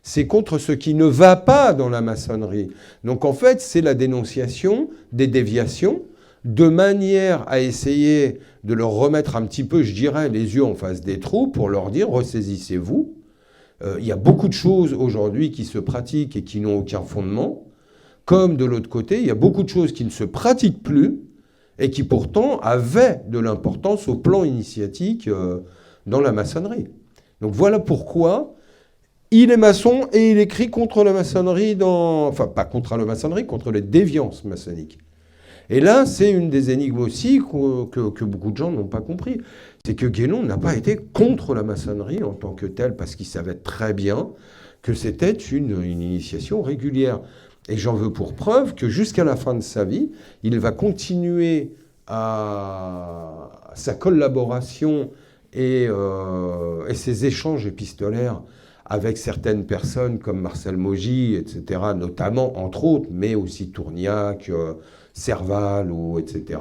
C'est contre ce qui ne va pas dans la maçonnerie. Donc en fait, c'est la dénonciation des déviations, de manière à essayer de leur remettre un petit peu, je dirais, les yeux en face des trous pour leur dire « ressaisissez-vous ». Il y a beaucoup de choses aujourd'hui qui se pratiquent et qui n'ont aucun fondement. Comme de l'autre côté, il y a beaucoup de choses qui ne se pratiquent plus et qui pourtant avaient de l'importance au plan initiatique dans la maçonnerie. Donc voilà pourquoi il est maçon et il écrit contre la maçonnerie enfin, pas contre la maçonnerie, contre les déviances maçonniques. Et là, c'est une des énigmes aussi que beaucoup de gens n'ont pas compris. C'est que Guénon n'a pas été contre la maçonnerie en tant que telle, parce qu'il savait très bien que c'était une initiation régulière. Et j'en veux pour preuve que jusqu'à la fin de sa vie, il va continuer à sa collaboration et ses échanges épistolaires avec certaines personnes comme Marcel Mogy, etc., notamment, entre autres, mais aussi Tourniac, Serval, ou etc.,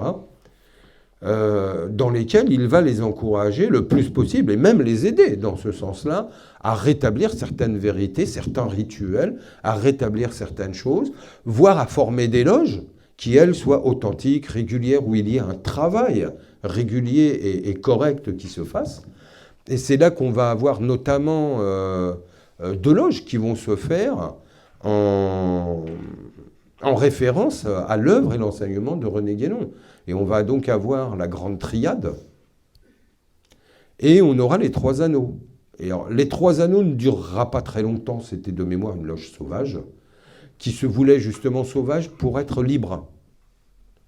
dans lesquels il va les encourager le plus possible, et même les aider dans ce sens-là, à rétablir certaines vérités, certains rituels, à rétablir certaines choses, voire à former des loges qui, elles, soient authentiques, régulières, où il y ait un travail régulier et correct qui se fasse. Et c'est là qu'on va avoir notamment deux loges qui vont se faire en référence à l'œuvre et l'enseignement de René Guénon. Et on va donc avoir la grande triade, et on aura les trois anneaux. Et alors, les trois anneaux ne durera pas très longtemps, c'était de mémoire une loge sauvage, qui se voulait justement sauvage pour être libre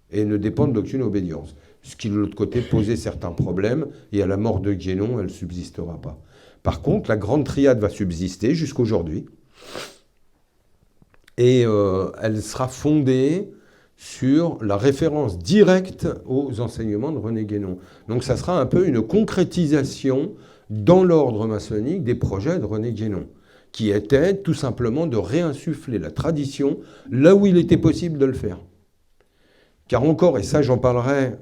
et ne dépendre d'aucune obédience. Ce qui, de l'autre côté, posait certains problèmes, et à la mort de Guénon, elle ne subsistera pas. Par contre, la grande triade va subsister jusqu'aujourd'hui, et elle sera fondée sur la référence directe aux enseignements de René Guénon. Donc ça sera un peu une concrétisation dans l'ordre maçonnique des projets de René Guénon, qui était tout simplement de réinsuffler la tradition là où il était possible de le faire. Car encore, et ça j'en parlerai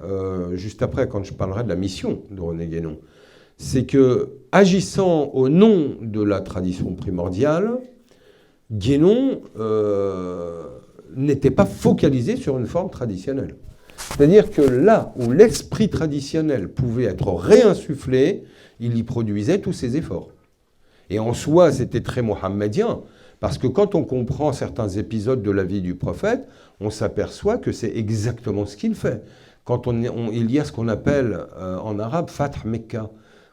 juste après quand je parlerai de la mission de René Guénon, c'est que, agissant au nom de la tradition primordiale, Guénon n'était pas focalisé sur une forme traditionnelle. C'est-à-dire que là où l'esprit traditionnel pouvait être réinsufflé, il y produisait tous ses efforts. Et en soi, c'était très mohammedien, parce que quand on comprend certains épisodes de la vie du prophète, on s'aperçoit que c'est exactement ce qu'il fait. Quand il y a ce qu'on appelle en arabe Fath Mecca,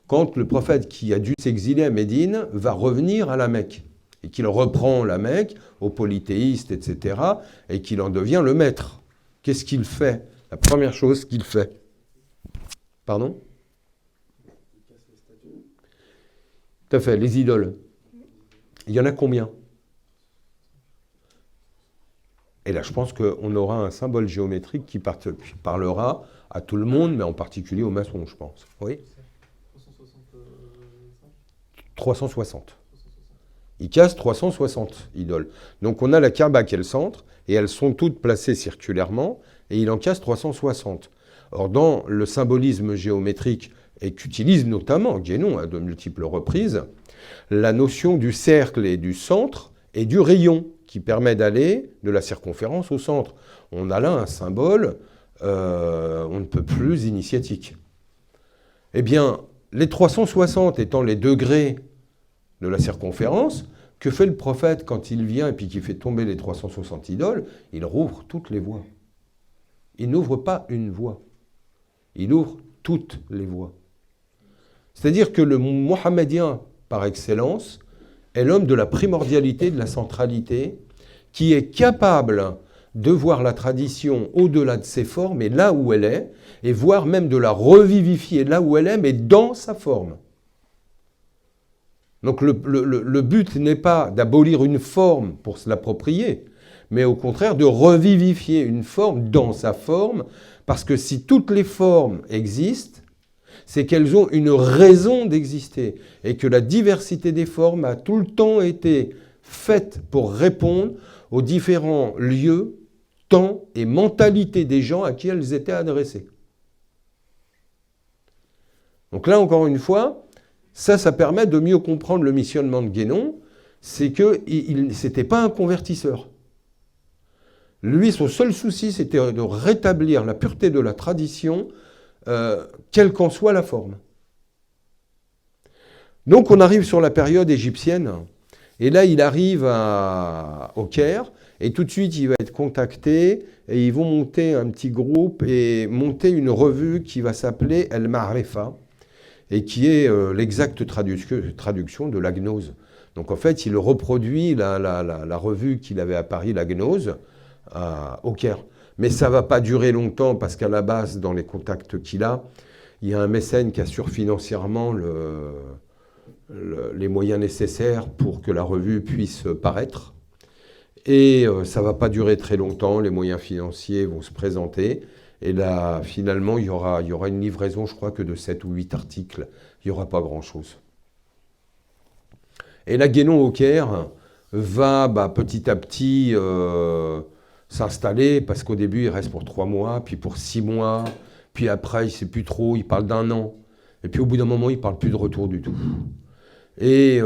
quand le prophète qui a dû s'exiler à Médine va revenir à la Mecque, et qu'il reprend la Mecque aux polythéistes, etc., et qu'il en devient le maître. Qu'est-ce qu'il fait? La première chose qu'il fait. Pardon? Tout à fait, les idoles. Il y en a combien? Et là, je pense qu'on aura un symbole géométrique qui parlera à tout le monde, mais en particulier aux maçons, je pense. Oui? 360. Il casse 360 idoles. Donc on a la Kaaba qui est le centre, et elles sont toutes placées circulairement, et il en casse 360. Or, dans le symbolisme géométrique, et qu'utilise notamment Guénon à de multiples reprises, la notion du cercle et du centre et du rayon, qui permet d'aller de la circonférence au centre. On a là un symbole, on ne peut plus initiatique. Eh bien, les 360 étant les degrés de la circonférence, que fait le prophète quand il vient et puis qu'il fait tomber les 360 idoles? Il rouvre toutes les voies. Il n'ouvre pas une voie. Il ouvre toutes les voies. C'est-à-dire que le mohammedien, par excellence, est l'homme de la primordialité, de la centralité, qui est capable de voir la tradition au-delà de ses formes et là où elle est, et voire même de la revivifier là où elle est, mais dans sa forme. Donc le but n'est pas d'abolir une forme pour se l'approprier, mais au contraire de revivifier une forme dans sa forme, parce que si toutes les formes existent, c'est qu'elles ont une raison d'exister, et que la diversité des formes a tout le temps été faite pour répondre aux différents lieux, temps et mentalités des gens à qui elles étaient adressées. Donc là, encore une fois, ça permet de mieux comprendre le missionnement de Guénon, c'est qu'il n'était pas un convertisseur. Lui, son seul souci, c'était de rétablir la pureté de la tradition, quelle qu'en soit la forme. Donc on arrive sur la période égyptienne, et là il arrive au Caire, et tout de suite il va être contacté, et ils vont monter un petit groupe, et monter une revue qui va s'appeler El Ma'rifa, et qui est l'exacte traduction de la gnose. Donc en fait, il reproduit la revue qu'il avait à Paris, la gnose, au Caire. Mais ça ne va pas durer longtemps, parce qu'à la base, dans les contacts qu'il a, il y a un mécène qui assure financièrement les moyens nécessaires pour que la revue puisse paraître. Et ça ne va pas durer très longtemps, les moyens financiers vont se présenter. Et là, finalement, il y aura une livraison, je crois, que de 7 ou 8 articles. Il n'y aura pas grand-chose. Et là, Guénon au Caire va petit à petit s'installer, parce qu'au début, il reste pour 3 mois, puis pour 6 mois, puis après, il ne sait plus trop, il parle d'1 an. Et puis au bout d'un moment, il ne parle plus de retour du tout. Et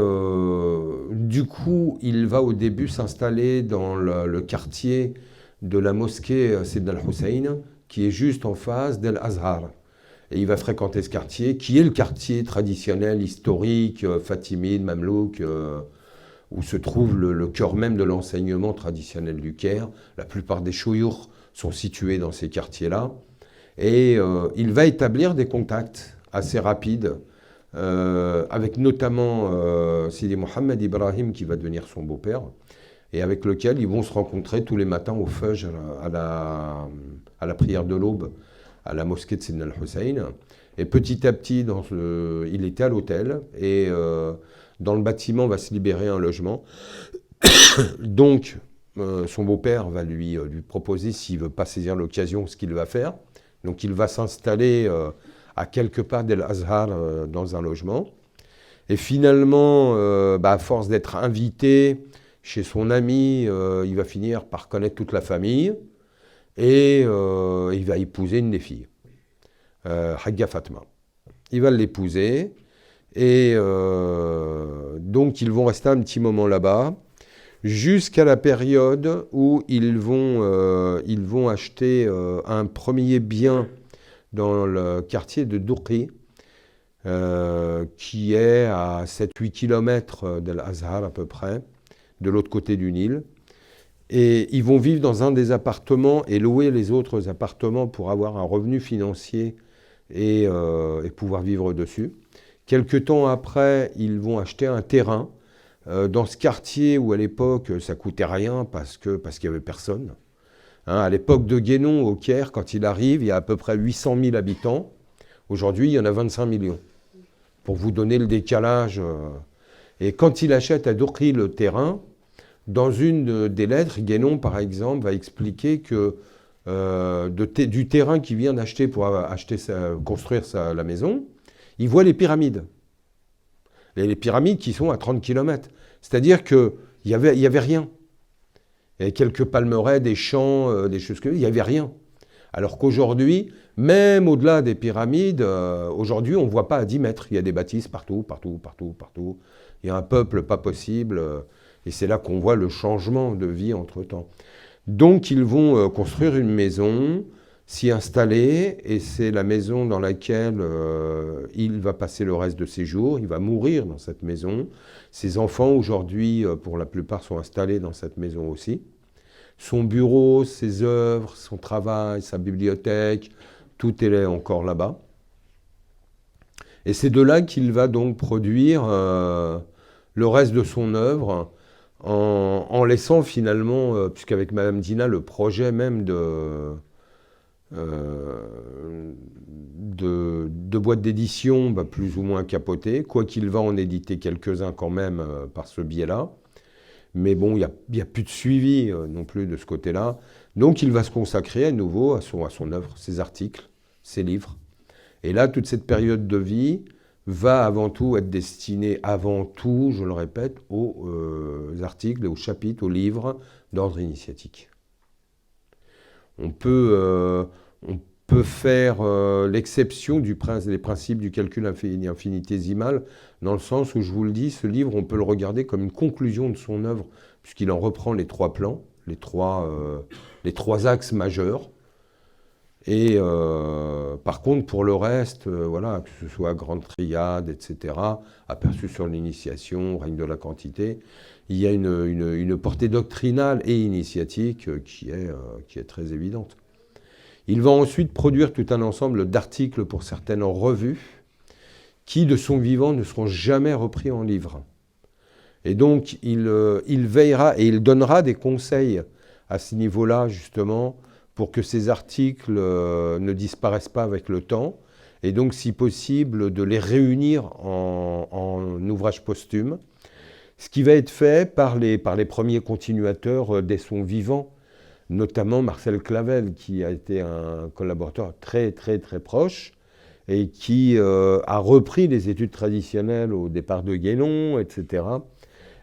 du coup, il va au début s'installer dans le quartier de la mosquée Sayyidina al-Hussein, qui est juste en face d'El Azhar. Et il va fréquenter ce quartier, qui est le quartier traditionnel, historique, fatimide, mamelouk, où se trouve le cœur même de l'enseignement traditionnel du Caire. La plupart des chouyours sont situés dans ces quartiers-là. Et il va établir des contacts assez rapides, avec notamment Sidi Mohammed Ibrahim, qui va devenir son beau-père, et avec lequel ils vont se rencontrer tous les matins au Fajr, à la prière de l'aube, à la mosquée de Sayyidina al-Hussein. Et petit à petit, il était à l'hôtel, et dans le bâtiment va se libérer un logement. Donc, son beau-père va lui proposer, s'il ne veut pas saisir l'occasion, ce qu'il va faire. Donc, il va s'installer à quelque part d'El Azhar dans un logement. Et finalement, à force d'être invité chez son ami, il va finir par connaître toute la famille. Et il va épouser une des filles, Hagga Fatma. Il va l'épouser. Et donc, ils vont rester un petit moment là-bas, jusqu'à la période où ils vont acheter un premier bien dans le quartier de Dourqi, qui est à 7-8 km d'El Azhar à peu près, de l'autre côté du Nil. Et ils vont vivre dans un des appartements et louer les autres appartements pour avoir un revenu financier et pouvoir vivre dessus. Quelque temps après, ils vont acheter un terrain dans ce quartier où à l'époque ça coûtait rien parce qu'il n'y avait personne. À l'époque de Guénon, au Caire, quand il arrive, il y a à peu près 800 000 habitants. Aujourd'hui, il y en a 25 millions. Pour vous donner le décalage. Et quand il achète à Dourqi le terrain, dans une des lettres, Guénon, par exemple, va expliquer que du terrain qu'il vient d'acheter pour construire la maison, il voit les pyramides. Les pyramides qui sont à 30 km. C'est-à-dire qu'il n'y avait rien. Il y avait quelques palmeraies, des champs, des choses comme ça. Il n'y avait rien. Alors qu'aujourd'hui, même au-delà des pyramides, aujourd'hui, on ne voit pas à 10 mètres. Il y a des bâtisses partout, partout, partout, partout. Il y a un peuple pas possible. Et c'est là qu'on voit le changement de vie entre-temps. Donc, ils vont construire une maison, s'y installer, et c'est la maison dans laquelle il va passer le reste de ses jours. Il va mourir dans cette maison. Ses enfants, aujourd'hui, pour la plupart, sont installés dans cette maison aussi. Son bureau, ses œuvres, son travail, sa bibliothèque, tout est encore là-bas. Et c'est de là qu'il va donc produire le reste de son œuvre, en laissant finalement, puisqu'avec Madame Dina, le projet même de boîte d'édition plus ou moins capoté, quoiqu'il va en éditer quelques-uns quand même par ce biais-là. Mais bon, il n'y a plus de suivi non plus de ce côté-là. Donc il va se consacrer à nouveau à son œuvre, ses articles, ses livres. Et là, toute cette période de vie va avant tout être destinée, je le répète, aux articles, aux chapitres, aux livres d'ordre initiatique. On peut faire l'exception des principes du calcul infinitésimal, dans le sens où, je vous le dis, ce livre, on peut le regarder comme une conclusion de son œuvre, puisqu'il en reprend les 3 plans, les trois axes majeurs. Et par contre, pour le reste, voilà, que ce soit Grande Triade, etc., aperçu sur l'initiation, règne de la quantité, il y a une portée doctrinale et initiatique qui est très évidente. Il va ensuite produire tout un ensemble d'articles pour certaines revues qui, de son vivant, ne seront jamais repris en livre. Et donc, il veillera et il donnera des conseils à ce niveau-là, justement, pour que ces articles ne disparaissent pas avec le temps, et donc, si possible, de les réunir en ouvrage posthume, ce qui va être fait par les premiers continuateurs dès son vivant, notamment Marcel Clavel, qui a été un collaborateur très, très, très proche, et qui a repris les études traditionnelles au départ de Guénon, etc.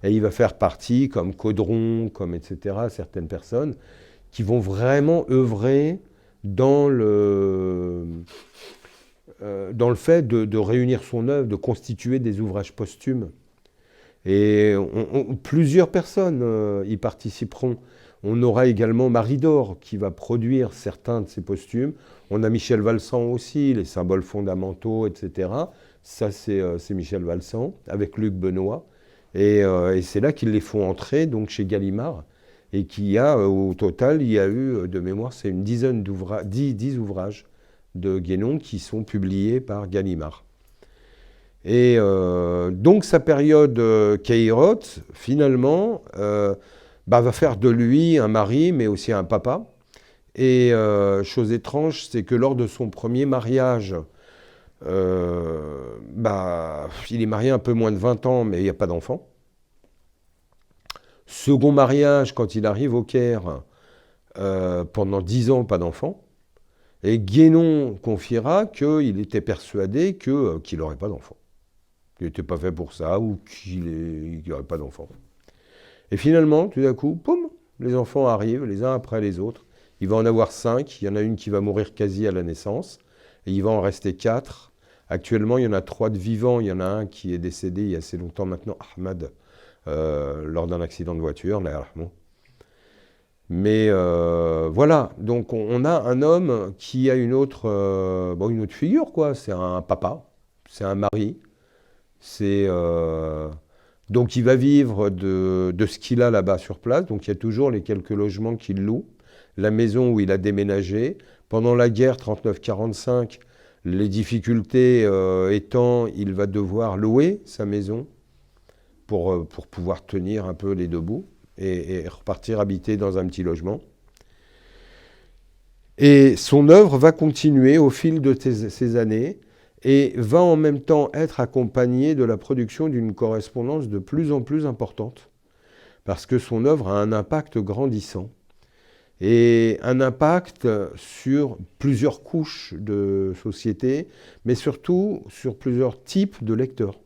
Et il va faire partie, comme Caudron, comme etc., certaines personnes, qui vont vraiment œuvrer dans le fait de réunir son œuvre, de constituer des ouvrages posthumes. Et plusieurs personnes y participeront. On aura également Marie Dore qui va produire certains de ces posthumes. On a Michel Valsan aussi, les symboles fondamentaux, etc. Ça, c'est Michel Valsan, avec Luc Benoît. Et c'est là qu'ils les font entrer, donc chez Gallimard. Et au total, il y a eu, de mémoire, c'est une dizaine d'ouvrages, 10 ouvrages de Guénon qui sont publiés par Gallimard. Et donc sa période Caillrotte, finalement, va faire de lui un mari, mais aussi un papa. Et chose étrange, c'est que lors de son premier mariage, il est marié un peu moins de 20 ans, mais il n'y a pas d'enfant. Second mariage, quand il arrive au Caire, pendant 10 ans, pas d'enfant. Et Guénon confiera qu'il était persuadé qu'il n'aurait pas d'enfant. Qu'il n'était pas fait pour ça ou qu'il n'aurait pas d'enfant. Et finalement, tout d'un coup, poum, les enfants arrivent les uns après les autres. Il va en avoir 5. Il y en a une qui va mourir quasi à la naissance. Et il va en rester 4. Actuellement, il y en a 3 de vivants. Il y en a un qui est décédé il y a assez longtemps maintenant, Ahmad, lors d'un accident de voiture. Mais voilà, donc on a un homme qui a une autre figure, quoi. C'est un papa, c'est un mari. Donc il va vivre de ce qu'il a là-bas sur place. Donc il y a toujours les quelques logements qu'il loue. La maison où il a déménagé. Pendant la guerre 39-45, les difficultés étant, il va devoir louer sa maison pour pouvoir tenir un peu les deux bouts et repartir habiter dans un petit logement. Et son œuvre va continuer au fil de ces années et va en même temps être accompagnée de la production d'une correspondance de plus en plus importante, parce que son œuvre a un impact grandissant, et un impact sur plusieurs couches de société, mais surtout sur plusieurs types de lecteurs,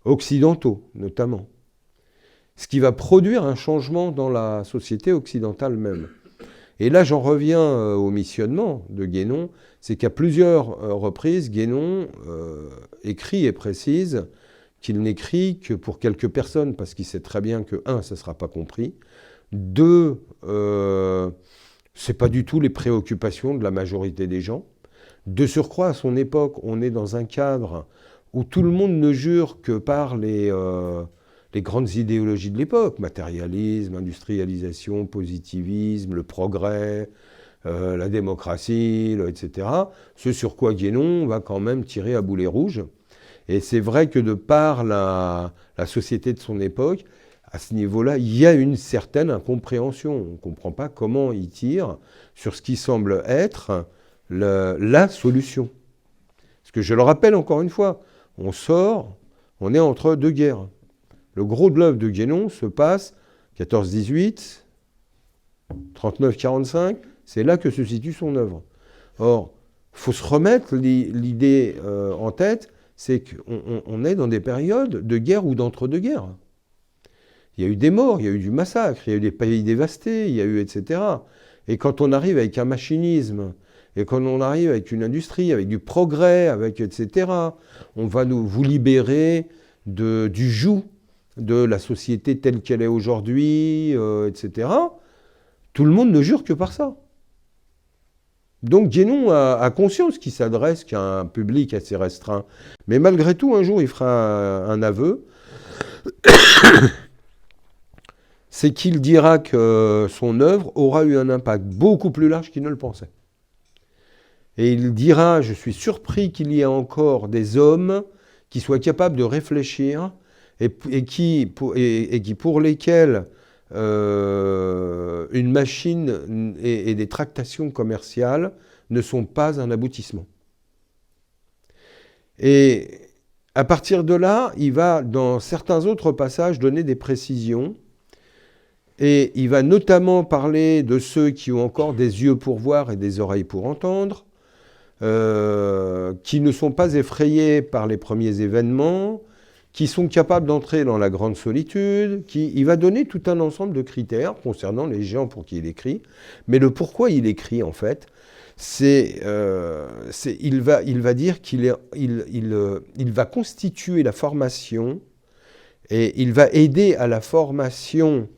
occidentaux notamment, ce qui va produire un changement dans la société occidentale même. Et là, j'en reviens au missionnement de Guénon, c'est qu'à plusieurs reprises, Guénon écrit et précise qu'il n'écrit que pour quelques personnes, parce qu'il sait très bien que, 1, ça ne sera pas compris, 2, c'est pas du tout les préoccupations de la majorité des gens. De surcroît, à son époque, on est dans un cadre où tout le monde ne jure que par les grandes idéologies de l'époque, matérialisme, industrialisation, positivisme, le progrès, la démocratie, etc. Ce sur quoi Guénon va quand même tirer à boulet rouge. Et c'est vrai que de par la société de son époque, à ce niveau-là, il y a une certaine incompréhension. On ne comprend pas comment il tire sur ce qui semble être la solution. Parce que je le rappelle encore une fois, on est entre deux guerres. Le gros de l'œuvre de Guénon se passe 14-18, 39-45, c'est là que se situe son œuvre. Or, il faut se remettre l'idée en tête, c'est qu'on est dans des périodes de guerre ou d'entre-deux-guerres. Il y a eu des morts, il y a eu du massacre, il y a eu des pays dévastés, il y a eu etc. Et quand on arrive avec un machinisme, et quand on arrive avec une industrie, avec du progrès, avec etc., on va vous libérer du joug de la société telle qu'elle est aujourd'hui, etc. Tout le monde ne jure que par ça. Donc Guénon a conscience qu'il s'adresse qu'à un public assez restreint. Mais malgré tout, un jour, il fera un aveu. C'est qu'il dira que son œuvre aura eu un impact beaucoup plus large qu'il ne le pensait. Et il dira, je suis surpris qu'il y ait encore des hommes qui soient capables de réfléchir et qui pour lesquels une machine et des tractations commerciales ne sont pas un aboutissement. Et à partir de là, il va, dans certains autres passages, donner des précisions. Et il va notamment parler de ceux qui ont encore des yeux pour voir et des oreilles pour entendre, qui ne sont pas effrayés par les premiers événements, qui sont capables d'entrer dans la grande solitude, il va donner tout un ensemble de critères concernant les gens pour qui il écrit. Mais le pourquoi il écrit, en fait, il va dire il va constituer la formation et il va aider à la formation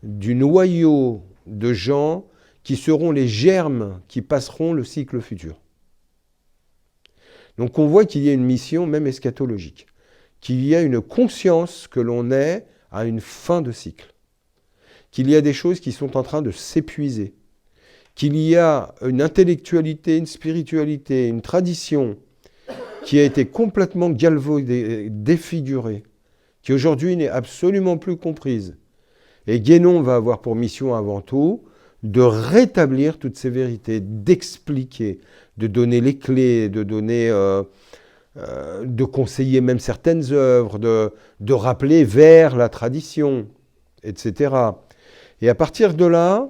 du noyau de gens qui seront les germes qui passeront le cycle futur. Donc on voit qu'il y a une mission même eschatologique, qu'il y a une conscience que l'on est à une fin de cycle, qu'il y a des choses qui sont en train de s'épuiser, qu'il y a une intellectualité, une spiritualité, une tradition qui a été complètement galvaudée, défigurée, qui aujourd'hui n'est absolument plus comprise. Et Guénon va avoir pour mission avant tout de rétablir toutes ces vérités, d'expliquer, de donner les clés, de conseiller même certaines œuvres, de rappeler vers la tradition, etc. Et à partir de là,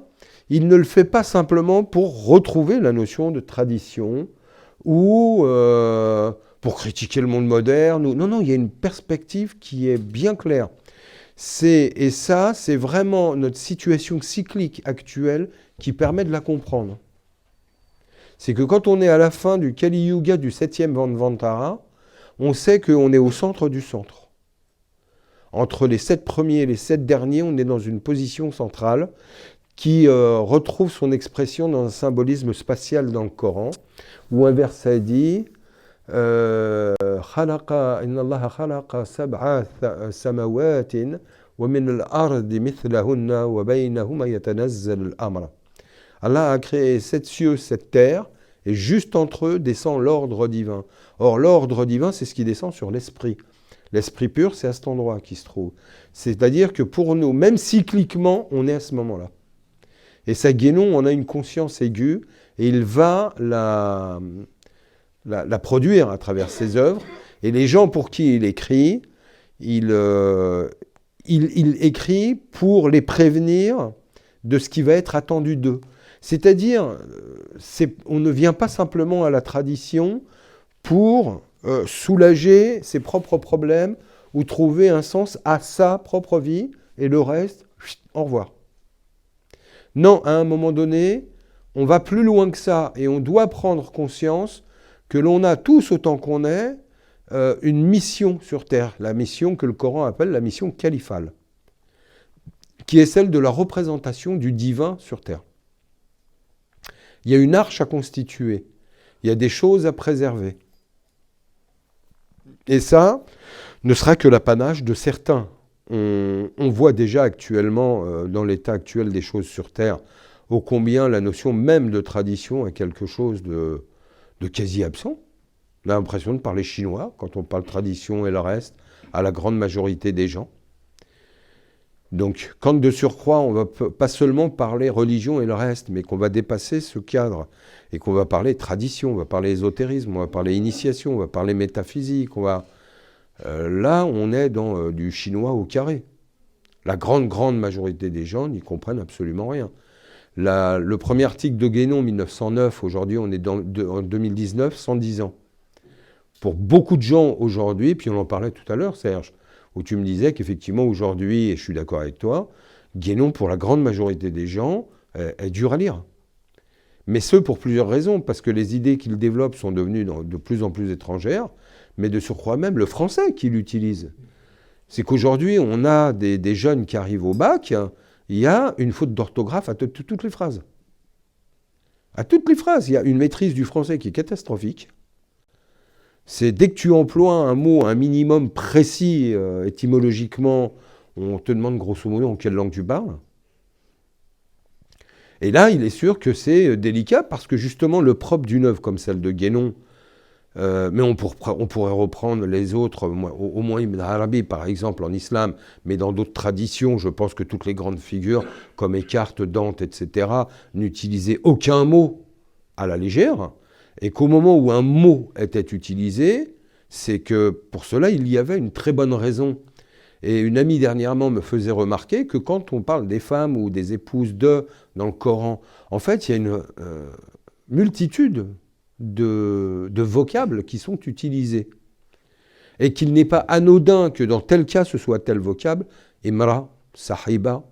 il ne le fait pas simplement pour retrouver la notion de tradition ou pour critiquer le monde moderne. Non, il y a une perspective qui est bien claire. Et ça, c'est vraiment notre situation cyclique actuelle qui permet de la comprendre. C'est que quand on est à la fin du Kali Yuga du 7e Manvantara, on sait qu'on est au centre du centre. Entre les 7 premiers et les 7 derniers, on est dans une position centrale qui retrouve son expression dans un symbolisme spatial dans le Coran, où un verset dit إن الله خلق سبع سماوات ومن الأرض مثلهن وبينهما يتنزل الأمر. Allah a créé 7 cieux, 7 terres, et juste entre eux descend l'ordre divin. Or, l'ordre divin, c'est ce qui descend sur l'esprit. L'esprit pur, c'est à cet endroit qui se trouve. C'est-à-dire que pour nous, même cycliquement, on est à ce moment-là. Et ça, Guénon, on a une conscience aiguë, et il va la produire à travers ses œuvres. Et les gens pour qui il écrit, il écrit pour les prévenir de ce qui va être attendu d'eux. C'est-à-dire, on ne vient pas simplement à la tradition pour soulager ses propres problèmes ou trouver un sens à sa propre vie, et le reste, au revoir. Non, à un moment donné, on va plus loin que ça, et on doit prendre conscience que l'on a tous, autant qu'on est, une mission sur Terre, la mission que le Coran appelle la mission califale, qui est celle de la représentation du divin sur Terre. Il y a une arche à constituer, il y a des choses à préserver. Et ça ne sera que l'apanage de certains. On voit déjà actuellement, dans l'état actuel des choses sur Terre, ô combien la notion même de tradition est quelque chose de quasi absent. On a l'impression de parler chinois quand on parle tradition et le reste à la grande majorité des gens. Donc, quand de surcroît, on va pas seulement parler religion et le reste, mais qu'on va dépasser ce cadre et qu'on va parler tradition, on va parler ésotérisme, on va parler initiation, on va parler métaphysique, là, on est dans du chinois au carré. La grande majorité des gens n'y comprennent absolument rien. Le premier article de Guénon, 1909, aujourd'hui, on est en 2019, 110 ans. Pour beaucoup de gens aujourd'hui, puis on en parlait tout à l'heure, Serge, où tu me disais qu'effectivement aujourd'hui, et je suis d'accord avec toi, Guénon, pour la grande majorité des gens, est dur à lire. Mais ce, pour plusieurs raisons, parce que les idées qu'il développe sont devenues de plus en plus étrangères, mais de surcroît même le français qu'il utilise. C'est qu'aujourd'hui, on a des jeunes qui arrivent au bac, il y a une faute d'orthographe à toutes les phrases. À toutes les phrases, il y a une maîtrise du français qui est catastrophique. C'est dès que tu emploies un mot, un minimum précis, étymologiquement, on te demande grosso modo en quelle langue tu parles. Et là, il est sûr que c'est délicat parce que justement, le propre d'une œuvre comme celle de Guénon, mais on pourrait reprendre les autres, au moins Ibn Arabi par exemple en islam, mais dans d'autres traditions, je pense que toutes les grandes figures comme Eckhart, Dante, etc., n'utilisaient aucun mot à la légère, et qu'au moment où un mot était utilisé, c'est que pour cela, il y avait une très bonne raison. Et une amie dernièrement me faisait remarquer que quand on parle des femmes ou des épouses de dans le Coran, en fait, il y a une multitude de vocables qui sont utilisés. et qu'il n'est pas anodin que dans tel cas ce soit tel vocable, imra, sahiba,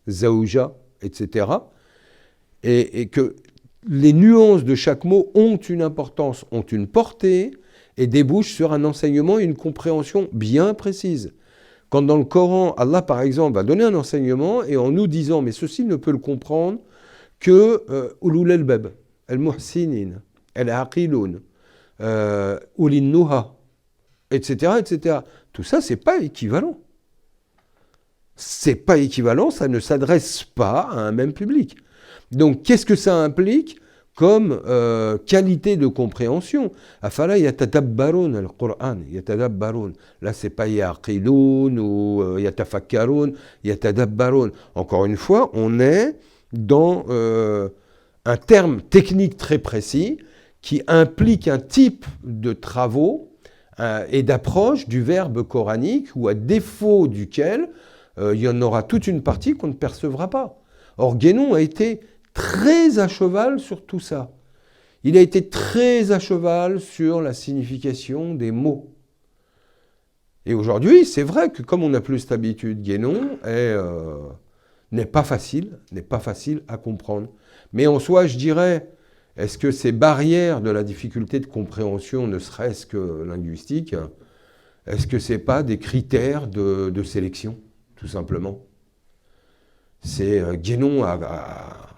zaouja, etc. Et que les nuances de chaque mot ont une importance, ont une portée et débouchent sur un enseignement et une compréhension bien précise. Quand dans le Coran, Allah par exemple va donner un enseignement et en nous disant mais ceci ne peut le comprendre que ulul albab, al-muhsinin, al-aqiloun, ulin nuha, etc., etc. Tout ça, c'est pas équivalent. C'est pas équivalent, ça ne s'adresse pas à un même public. Donc, qu'est-ce que ça implique comme qualité de compréhension? Afala yatadabbarun al-Qur'an, yatadabbarun. Là, c'est pas yaqilun ou yatafakkarun, yatadabbarun. Encore une fois, on est dans un terme technique très précis qui implique un type de travaux et d'approche du verbe coranique ou à défaut duquel il y en aura toute une partie qu'on ne percevra pas. Or, Guénon a été très à cheval sur tout ça. Il a été très à cheval sur la signification des mots. Et aujourd'hui, c'est vrai que comme on n'a plus cette habitude, Guénon n'est pas facile à comprendre. Mais en soi, je dirais, est-ce que ces barrières de la difficulté de compréhension, ne serait-ce que linguistique, est-ce que ce n'est pas des critères de sélection, tout simplement? Guénon a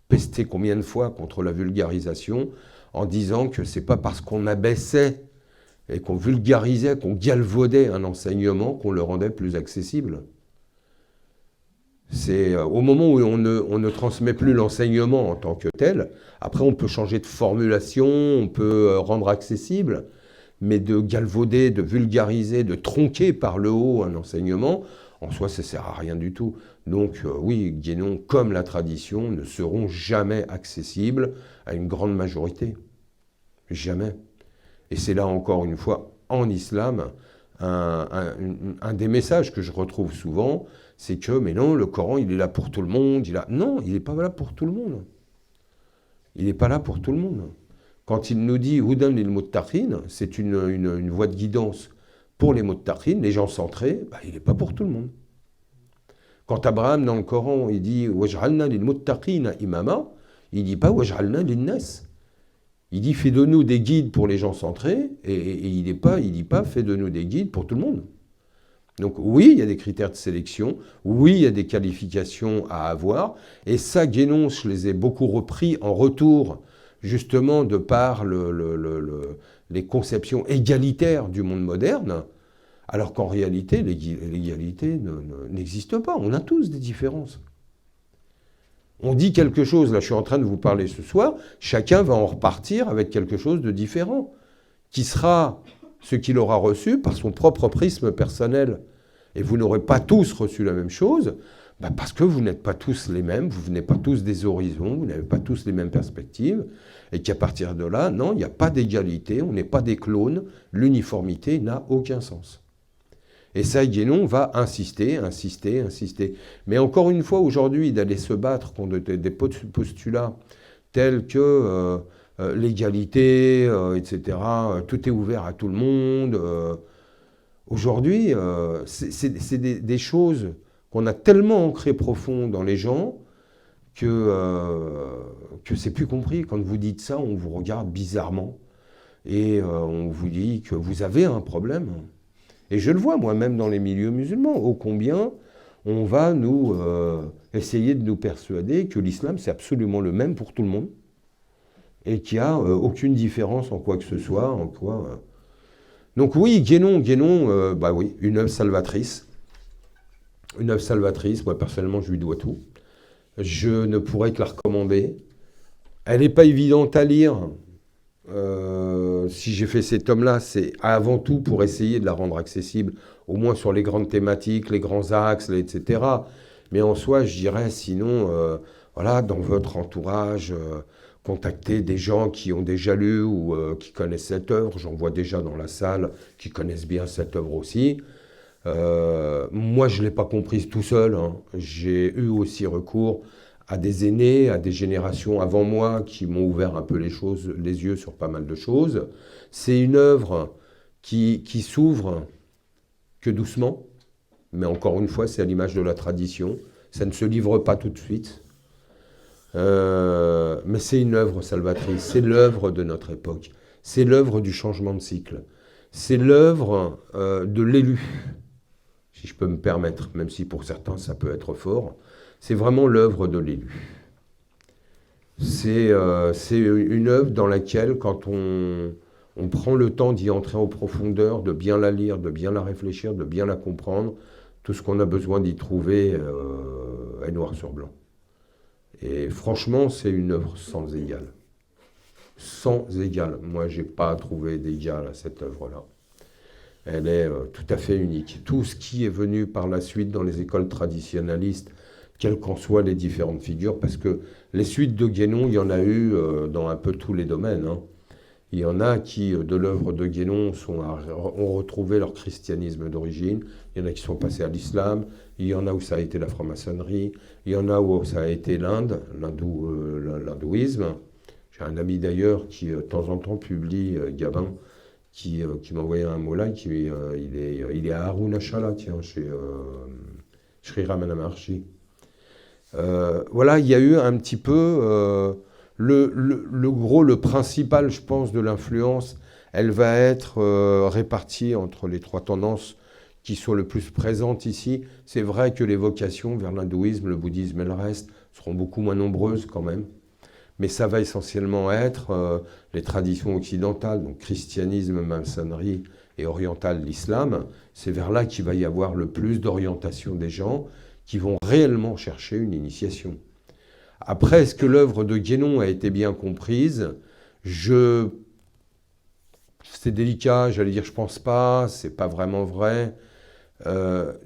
pesté combien de fois contre la vulgarisation en disant que ce n'est pas parce qu'on abaissait et qu'on vulgarisait, qu'on galvaudait un enseignement qu'on le rendait plus accessible. C'est au moment où on ne transmet plus l'enseignement en tant que tel, après on peut changer de formulation, on peut rendre accessible, mais de galvauder, de vulgariser, de tronquer par le haut un enseignement, en soi ça ne sert à rien du tout. Donc oui, Guénon, comme la tradition, ne seront jamais accessibles à une grande majorité. Jamais. Et c'est là encore une fois, en islam, un des messages que je retrouve souvent, c'est que, mais non, le Coran, il est là pour tout le monde. Non, il n'est pas là pour tout le monde. Il n'est pas là pour tout le monde. Quand il nous dit « Hudan lil muttaqin », c'est une voie de guidance pour les muttaqin, les gens centrés, il n'est pas pour tout le monde. Quand Abraham, dans le Coran, il dit « Waj'alna lil muttaqina imama », il ne dit pas « Waj'alna lin nas ». Il dit « Fais de nous des guides pour les gens centrés » et il ne dit pas « Fais de nous des guides pour tout le monde ». Donc oui, il y a des critères de sélection, oui, il y a des qualifications à avoir, et ça, Guénon, je les ai beaucoup repris en retour, justement, de par les conceptions égalitaires du monde moderne, alors qu'en réalité, l'égalité n'existe pas, on a tous des différences. On dit quelque chose, là je suis en train de vous parler ce soir, chacun va en repartir avec quelque chose de différent, qui sera ce qu'il aura reçu par son propre prisme personnel. Et vous n'aurez pas tous reçu la même chose, parce que vous n'êtes pas tous les mêmes, vous venez pas tous des horizons, vous n'avez pas tous les mêmes perspectives, et qu'à partir de là, non, il n'y a pas d'égalité, on n'est pas des clones, l'uniformité n'a aucun sens. Et ça, Guénon va insister. Mais encore une fois, aujourd'hui, d'aller se battre contre des postulats tels que l'égalité, etc., tout est ouvert à tout le monde. Aujourd'hui, c'est des choses qu'on a tellement ancrées profond dans les gens que c'est plus compris. Quand vous dites ça, on vous regarde bizarrement et on vous dit que vous avez un problème. Et je le vois moi-même dans les milieux musulmans, ô combien on va nous essayer de nous persuader que l'islam c'est absolument le même pour tout le monde et qu'il n'y a aucune différence en quoi que ce soit, en quoi. Donc oui, Guénon, oui, une œuvre salvatrice. Une œuvre salvatrice, moi personnellement je lui dois tout. Je ne pourrais que la recommander. Elle n'est pas évidente à lire. Si j'ai fait cet tome-là, c'est avant tout pour essayer de la rendre accessible, au moins sur les grandes thématiques, les grands axes, etc. Mais en soi, je dirais, sinon, voilà, dans votre entourage, contactez des gens qui ont déjà lu ou qui connaissent cette œuvre. J'en vois déjà dans la salle qui connaissent bien cette œuvre aussi. Moi, je ne l'ai pas comprise tout seul. Hein. J'ai eu aussi recours à des aînés, à des générations avant moi qui m'ont ouvert un peu les yeux sur pas mal de choses. C'est une œuvre qui s'ouvre que doucement, mais encore une fois, c'est à l'image de la tradition. Ça ne se livre pas tout de suite. Mais c'est une œuvre salvatrice, c'est l'œuvre de notre époque, c'est l'œuvre du changement de cycle, c'est l'œuvre de l'élu, si je peux me permettre, même si pour certains ça peut être fort, c'est vraiment l'œuvre de l'élu. C'est une œuvre dans laquelle, quand on prend le temps d'y entrer en profondeur, de bien la lire, de bien la réfléchir, de bien la comprendre, tout ce qu'on a besoin d'y trouver est noir sur blanc. Et franchement, c'est une œuvre sans égal. Sans égal. Moi, je n'ai pas trouvé d'égal à cette œuvre-là. Elle est tout à fait unique. Tout ce qui est venu par la suite dans les écoles traditionnalistes, quelles qu'en soient les différentes figures, parce que les suites de Guénon, il y en a eu dans un peu tous les domaines. Hein. Il y en a qui, de l'œuvre de Guénon, ont retrouvé leur christianisme d'origine. Il y en a qui sont passés à l'islam. Il y en a où ça a été la franc-maçonnerie. Il y en a où ça a été l'hindouisme. J'ai un ami d'ailleurs qui, de temps en temps, publie, Gabin, qui m'a envoyé un mot là. Il est à Arunachala, tiens, chez Sri Ramana Maharshi. Voilà, il y a eu un petit peu... le principal, je pense, de l'influence, elle va être répartie entre les trois tendances qui sont le plus présentes ici. C'est vrai que les vocations vers l'hindouisme, le bouddhisme et le reste seront beaucoup moins nombreuses quand même. Mais ça va essentiellement être les traditions occidentales, donc christianisme, maçonnerie et orientale, l'islam. C'est vers là qu'il va y avoir le plus d'orientation des gens qui vont réellement chercher une initiation. Après, est-ce que l'œuvre de Guénon a été bien comprise? C'est délicat, j'allais dire je pense pas, c'est pas vraiment vrai.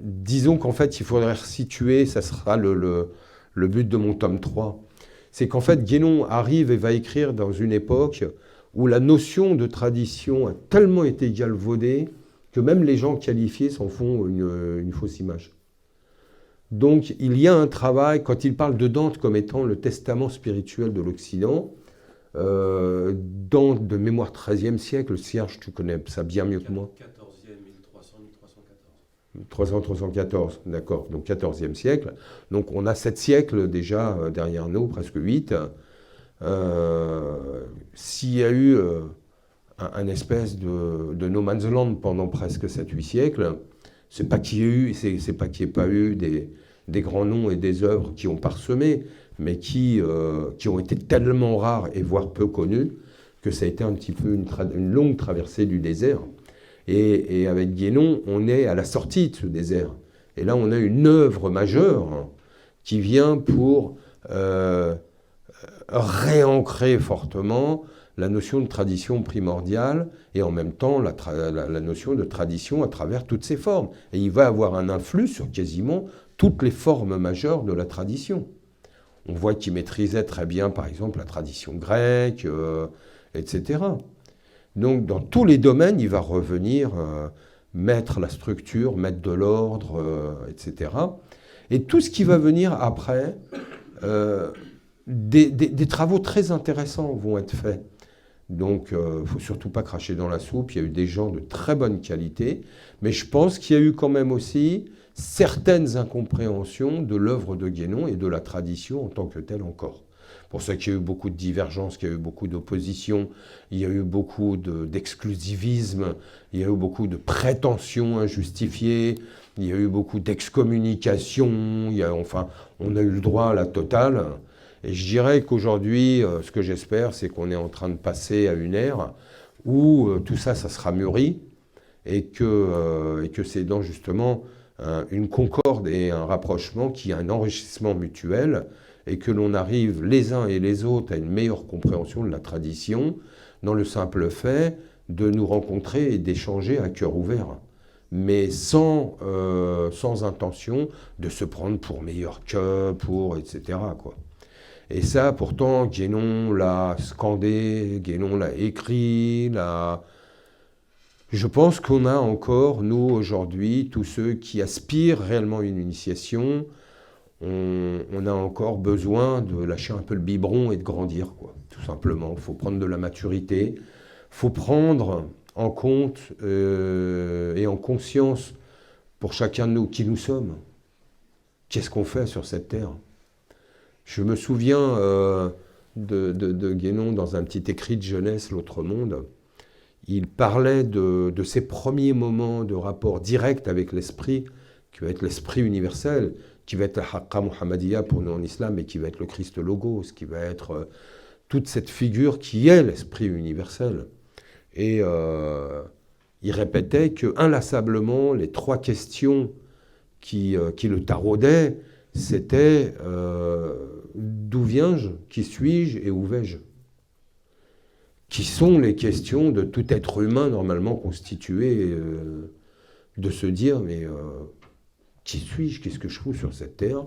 Disons qu'en fait, il faudrait resituer, ça sera le but de mon tome 3. C'est qu'en fait, Guénon arrive et va écrire dans une époque où la notion de tradition a tellement été galvaudée que même les gens qualifiés s'en font une fausse image. Donc il y a un travail, quand il parle de Dante comme étant le testament spirituel de l'Occident, Dante de mémoire 13e siècle, Cierge, tu connais ça bien mieux que moi. 14e, 1300, 1300-1314, d'accord, donc 14e siècle. Donc on a 7 siècles déjà derrière nous, presque 8. S'il y a eu un espèce de no man's land pendant presque 7-8 siècles, c'est pas qu'il n'y ait pas eu des grands noms et des œuvres qui ont parsemé, mais qui ont été tellement rares et voire peu connus que ça a été un petit peu une longue traversée du désert. Et avec Guénon, on est à la sortie de ce désert. Et là, on a une œuvre majeure qui vient pour réancrer fortement la notion de tradition primordiale et en même temps la notion de tradition à travers toutes ses formes. Et il va avoir un influx sur quasiment toutes les formes majeures de la tradition. On voit qu'il maîtrisait très bien, par exemple, la tradition grecque, etc. Donc, dans tous les domaines, il va revenir mettre la structure, mettre de l'ordre, etc. Et tout ce qui va venir après, des travaux très intéressants vont être faits. Donc, il ne faut surtout pas cracher dans la soupe. Il y a eu des gens de très bonne qualité, mais je pense qu'il y a eu quand même aussi certaines incompréhensions de l'œuvre de Guénon et de la tradition en tant que telle encore. Pour ça qu'il y a eu beaucoup de divergences, qu'il y a eu beaucoup d'opposition, il y a eu beaucoup d'exclusivisme, il y a eu beaucoup de prétentions injustifiées, il y a eu beaucoup d'excommunications, enfin, on a eu le droit à la totale. Et je dirais qu'aujourd'hui, ce que j'espère, c'est qu'on est en train de passer à une ère où tout ça, ça sera mûri et que c'est dans justement une concorde et un rapprochement qui a un enrichissement mutuel et que l'on arrive les uns et les autres à une meilleure compréhension de la tradition dans le simple fait de nous rencontrer et d'échanger à cœur ouvert, mais sans intention de se prendre pour meilleur que, etc., quoi. Et ça, pourtant, Guénon l'a scandé, Guénon l'a écrit, Je pense qu'on a encore, nous, aujourd'hui, tous ceux qui aspirent réellement à une initiation, on a encore besoin de lâcher un peu le biberon et de grandir, quoi, tout simplement. Il faut prendre de la maturité, il faut prendre en compte et en conscience pour chacun de nous qui nous sommes. Qu'est-ce qu'on fait sur cette terre? Je me souviens de Guénon dans un petit écrit de jeunesse, L'autre monde. Il parlait de ses premiers moments de rapport direct avec l'esprit, qui va être l'esprit universel, qui va être la Haqqa Muhammadiyya pour nous en islam, et qui va être le Christ Logos, qui va être toute cette figure qui est l'esprit universel. Et il répétait que inlassablement, les 3 questions qui le taraudaient, c'était d'où viens-je, qui suis-je et où vais-je? Qui sont les questions de tout être humain normalement constitué, de se dire, mais qui suis-je? Qu'est-ce que je fous sur cette terre?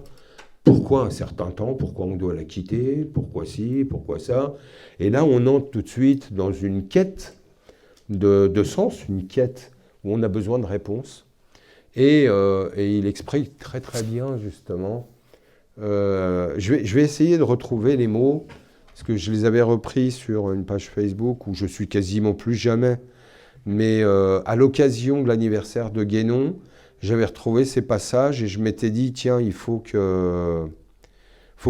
Pourquoi un certain temps? Pourquoi on doit la quitter? Pourquoi ci? Pourquoi ça? Et là, on entre tout de suite dans une quête de sens, une quête où on a besoin de réponses. Et il exprime très très bien, justement. Je vais essayer de retrouver les mots, parce que je les avais repris sur une page Facebook où je suis quasiment plus jamais. Mais à l'occasion de l'anniversaire de Guénon, j'avais retrouvé ces passages et je m'étais dit, tiens, il faut que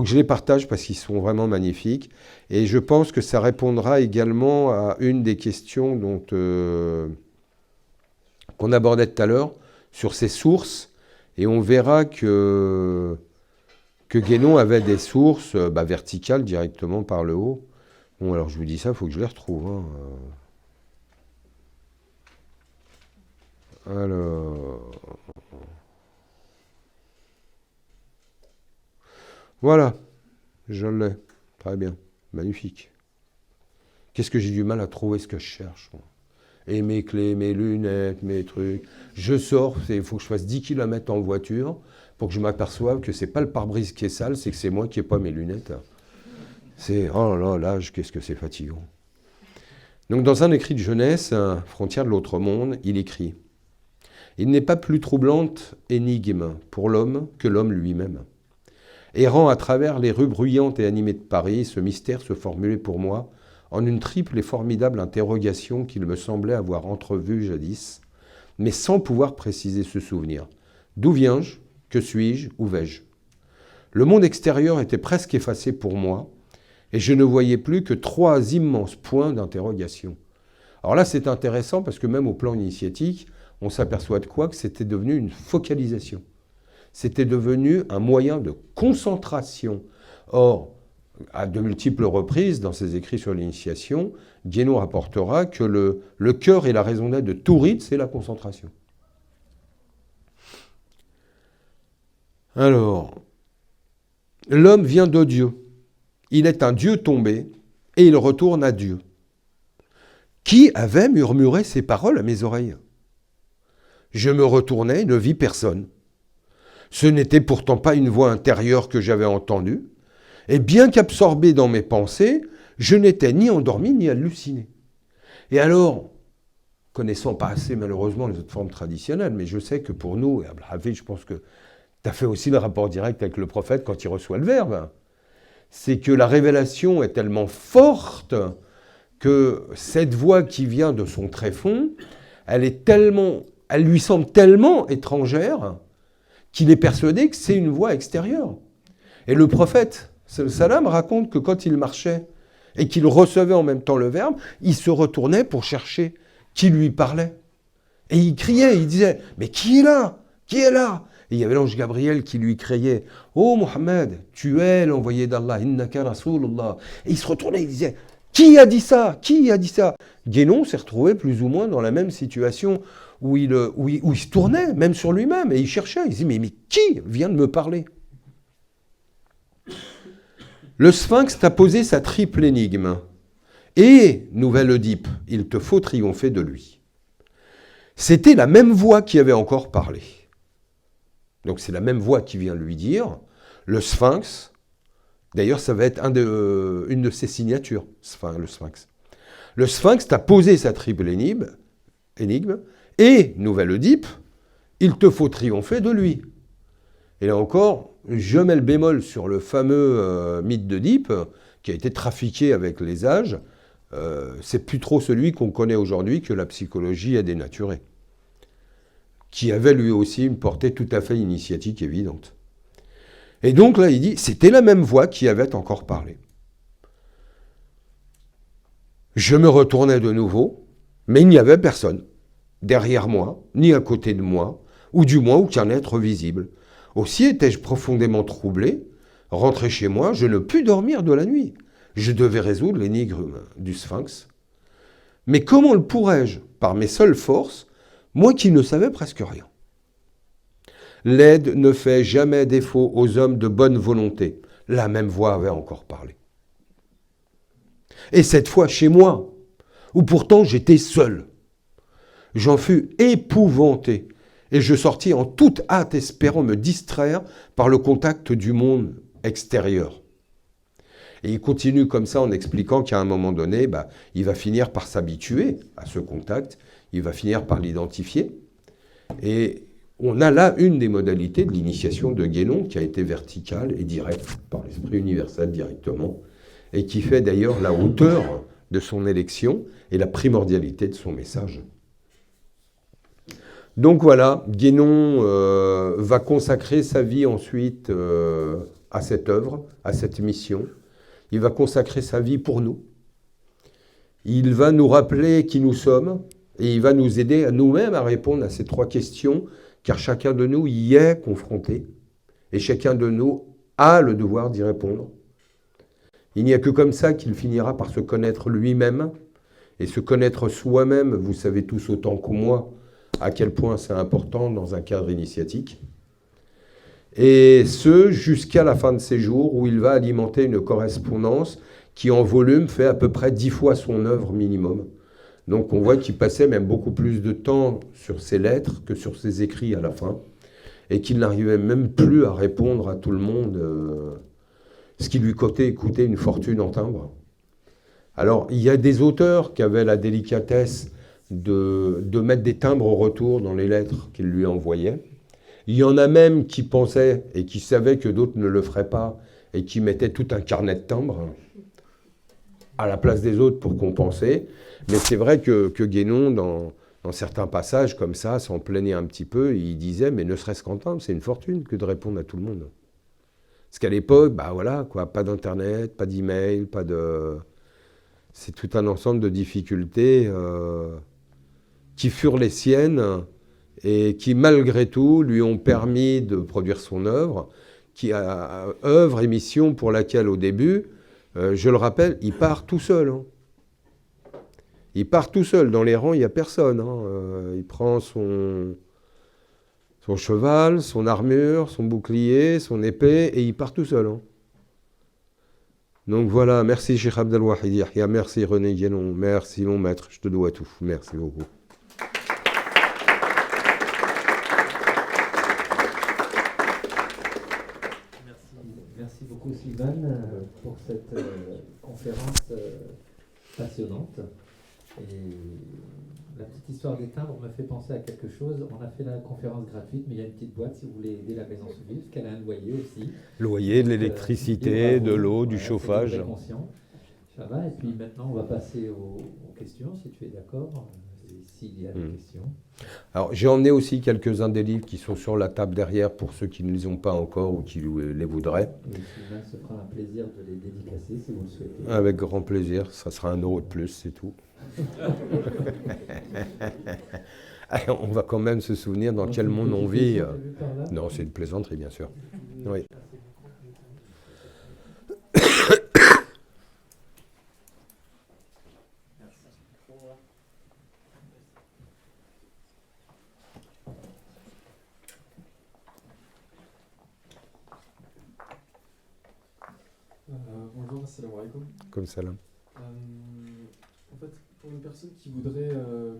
je les partage parce qu'ils sont vraiment magnifiques. Et je pense que ça répondra également à une des questions qu'on abordait tout à l'heure, sur ses sources. Et on verra que Guénon avait des sources verticales directement par le haut. Bon, alors je vous dis ça, il faut que je les retrouve. Hein. Alors... Voilà, je l'ai. Très bien, magnifique. Qu'est-ce que j'ai du mal à trouver ce que je cherche? Et mes clés, mes lunettes, mes trucs. Je sors, il faut que je fasse 10 km en voiture pour que je m'aperçoive que c'est pas le pare-brise qui est sale, c'est que c'est moi qui n'ai pas mes lunettes. C'est, oh là là, qu'est-ce que c'est fatigant. Donc dans un écrit de jeunesse, Frontières de l'autre monde, il écrit « Il n'est pas plus troublante énigme pour l'homme que l'homme lui-même. Errant à travers les rues bruyantes et animées de Paris, ce mystère se formulait pour moi en une triple et formidable interrogation qu'il me semblait avoir entrevue jadis, mais sans pouvoir préciser ce souvenir. D'où viens-je? Que suis-je? Où vais-je? Le monde extérieur était presque effacé pour moi, et je ne voyais plus que 3 immenses points d'interrogation. Alors là, c'est intéressant parce que même au plan initiatique, on s'aperçoit de quoi? Que c'était devenu une focalisation. C'était devenu un moyen de concentration. Or, à de multiples reprises, dans ses écrits sur l'initiation, Guénon rapportera que le cœur et la raison d'être de tout rite, c'est la concentration. Alors, l'homme vient de Dieu. Il est un Dieu tombé et il retourne à Dieu. Qui avait murmuré ces paroles à mes oreilles? Je me retournai et ne vis personne. Ce n'était pourtant pas une voix intérieure que j'avais entendue, et bien qu'absorbé dans mes pensées, je n'étais ni endormi ni halluciné. Et alors, connaissant pas assez malheureusement les autres formes traditionnelles, mais je sais que pour nous, et Abdelhafid, je pense que tu as fait aussi le rapport direct avec le prophète quand il reçoit le Verbe, c'est que la révélation est tellement forte que cette voix qui vient de son tréfonds, elle lui semble tellement étrangère qu'il est persuadé que c'est une voix extérieure. Et le prophète, salam, raconte que quand il marchait et qu'il recevait en même temps le Verbe, il se retournait pour chercher qui lui parlait. Et il criait, il disait « Mais qui est là? Qui est là ?» Et il y avait l'ange Gabriel qui lui criait « Oh Mohammed, tu es l'envoyé d'Allah, innaka rasulullah. » Et il se retournait, il disait « Qui a dit ça? Qui a dit ça ?» Guénon s'est retrouvé plus ou moins dans la même situation où il se tournait, même sur lui-même, et il cherchait, il disait « Mais qui vient de me parler ?» Le Sphinx t'a posé sa triple énigme. Et, nouvelle Oedipe, il te faut triompher de lui. C'était la même voix qui avait encore parlé. Donc c'est la même voix qui vient lui dire, le Sphinx, d'ailleurs ça va être une de ses signatures, le Sphinx. Le Sphinx t'a posé sa triple énigme, et, nouvelle Oedipe, il te faut triompher de lui. Et là encore, je mets le bémol sur le fameux mythe d'Oedipe, qui a été trafiqué avec les âges. c'est plus trop celui qu'on connaît aujourd'hui que la psychologie a dénaturé, qui avait lui aussi une portée tout à fait initiatique évidente. Et donc là, il dit, c'était la même voix qui avait encore parlé. Je me retournais de nouveau, mais il n'y avait personne, derrière moi, ni à côté de moi, ou du moins aucun être visible. Aussi étais-je profondément troublé. Rentré chez moi, je ne pus dormir de la nuit. Je devais résoudre l'énigme du sphinx. Mais comment le pourrais-je, par mes seules forces, moi qui ne savais presque rien? L'aide ne fait jamais défaut aux hommes de bonne volonté. La même voix avait encore parlé. Et cette fois chez moi, où pourtant j'étais seul. J'en fus épouvanté, et je sortis en toute hâte espérant me distraire par le contact du monde extérieur. Et il continue comme ça en expliquant qu'à un moment donné, il va finir par s'habituer à ce contact, il va finir par l'identifier. Et on a là une des modalités de l'initiation de Guénon qui a été verticale et directe par l'Esprit universel directement, et qui fait d'ailleurs la hauteur de son élection et la primordialité de son message. Donc voilà, Guénon va consacrer sa vie ensuite à cette œuvre, à cette mission. Il va consacrer sa vie pour nous. Il va nous rappeler qui nous sommes et il va nous aider à nous-mêmes à répondre à ces trois questions, car chacun de nous y est confronté et chacun de nous a le devoir d'y répondre. Il n'y a que comme ça qu'il finira par se connaître lui-même et se connaître soi-même. Vous savez tous autant que moi à quel point c'est important dans un cadre initiatique. Et ce, jusqu'à la fin de ses jours, où il va alimenter une correspondance qui, en volume, fait à peu près 10 fois son œuvre minimum. Donc on voit qu'il passait même beaucoup plus de temps sur ses lettres que sur ses écrits à la fin, et qu'il n'arrivait même plus à répondre à tout le monde, ce qui lui coûtait une fortune en timbres. Alors, il y a des auteurs qui avaient la délicatesse de mettre des timbres au retour dans les lettres qu'ils lui envoyaient. Il y en a même qui pensaient et qui savaient que d'autres ne le feraient pas et qui mettaient tout un carnet de timbres à la place des autres pour compenser. Mais c'est vrai que Guénon, dans certains passages comme ça, s'en plaignait un petit peu. Il disait, mais ne serait-ce qu'en timbre, c'est une fortune que de répondre à tout le monde. Parce qu'à l'époque, voilà, quoi, pas d'internet, pas d'email, pas de... C'est tout un ensemble de difficultés qui furent les siennes et qui, malgré tout, lui ont permis de produire son œuvre, œuvre et mission pour laquelle, au début, je le rappelle, il part tout seul. Hein. Il part tout seul. Dans les rangs, il n'y a personne. Hein. Il prend son cheval, son armure, son bouclier, son épée, et il part tout seul. Hein. Donc voilà, merci Cheikh Abdelwahid Yahya, merci René Guénon, merci mon maître, je te dois tout. Merci beaucoup. Merci beaucoup Sylvain pour cette conférence passionnante. Et la petite histoire des timbres me fait penser à quelque chose. On a fait la conférence gratuite, mais il y a une petite boîte si vous voulez aider la maison civile, parce qu'elle a un loyer aussi. Loyer, de l'électricité, de l'eau, du chauffage. Ça va, et puis maintenant on va passer aux questions, si tu es d'accord, s'il y a des questions. Alors j'ai emmené aussi quelques-uns des livres qui sont sur la table derrière pour ceux qui ne les ont pas encore ou qui les voudraient. Et Sylvain se fera un plaisir de les dédicacer si vous le souhaitez. Avec grand plaisir, ça sera 1 € de plus, c'est tout. Alors, on va quand même se souvenir dans quel monde on vit. Non, c'est une plaisanterie, bien sûr. Oui. Bonjour, assalamu alaikum. Comme ça là. En fait, pour une personne qui voudrait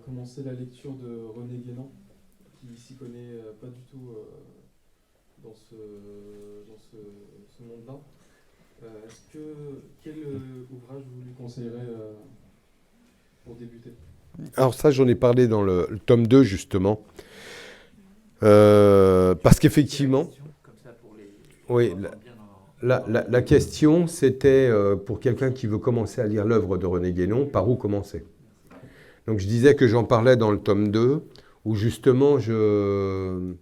commencer la lecture de René Guénon, qui s'y connaît pas du tout dans ce monde-là, quel ouvrage vous lui conseillerez pour débuter? Alors ça, j'en ai parlé dans le tome 2, justement. Parce qu'effectivement... Comme ça pour les... Oui, La question, c'était pour quelqu'un qui veut commencer à lire l'œuvre de René Guénon, par où commencer? Donc je disais que j'en parlais dans le tome 2, où justement je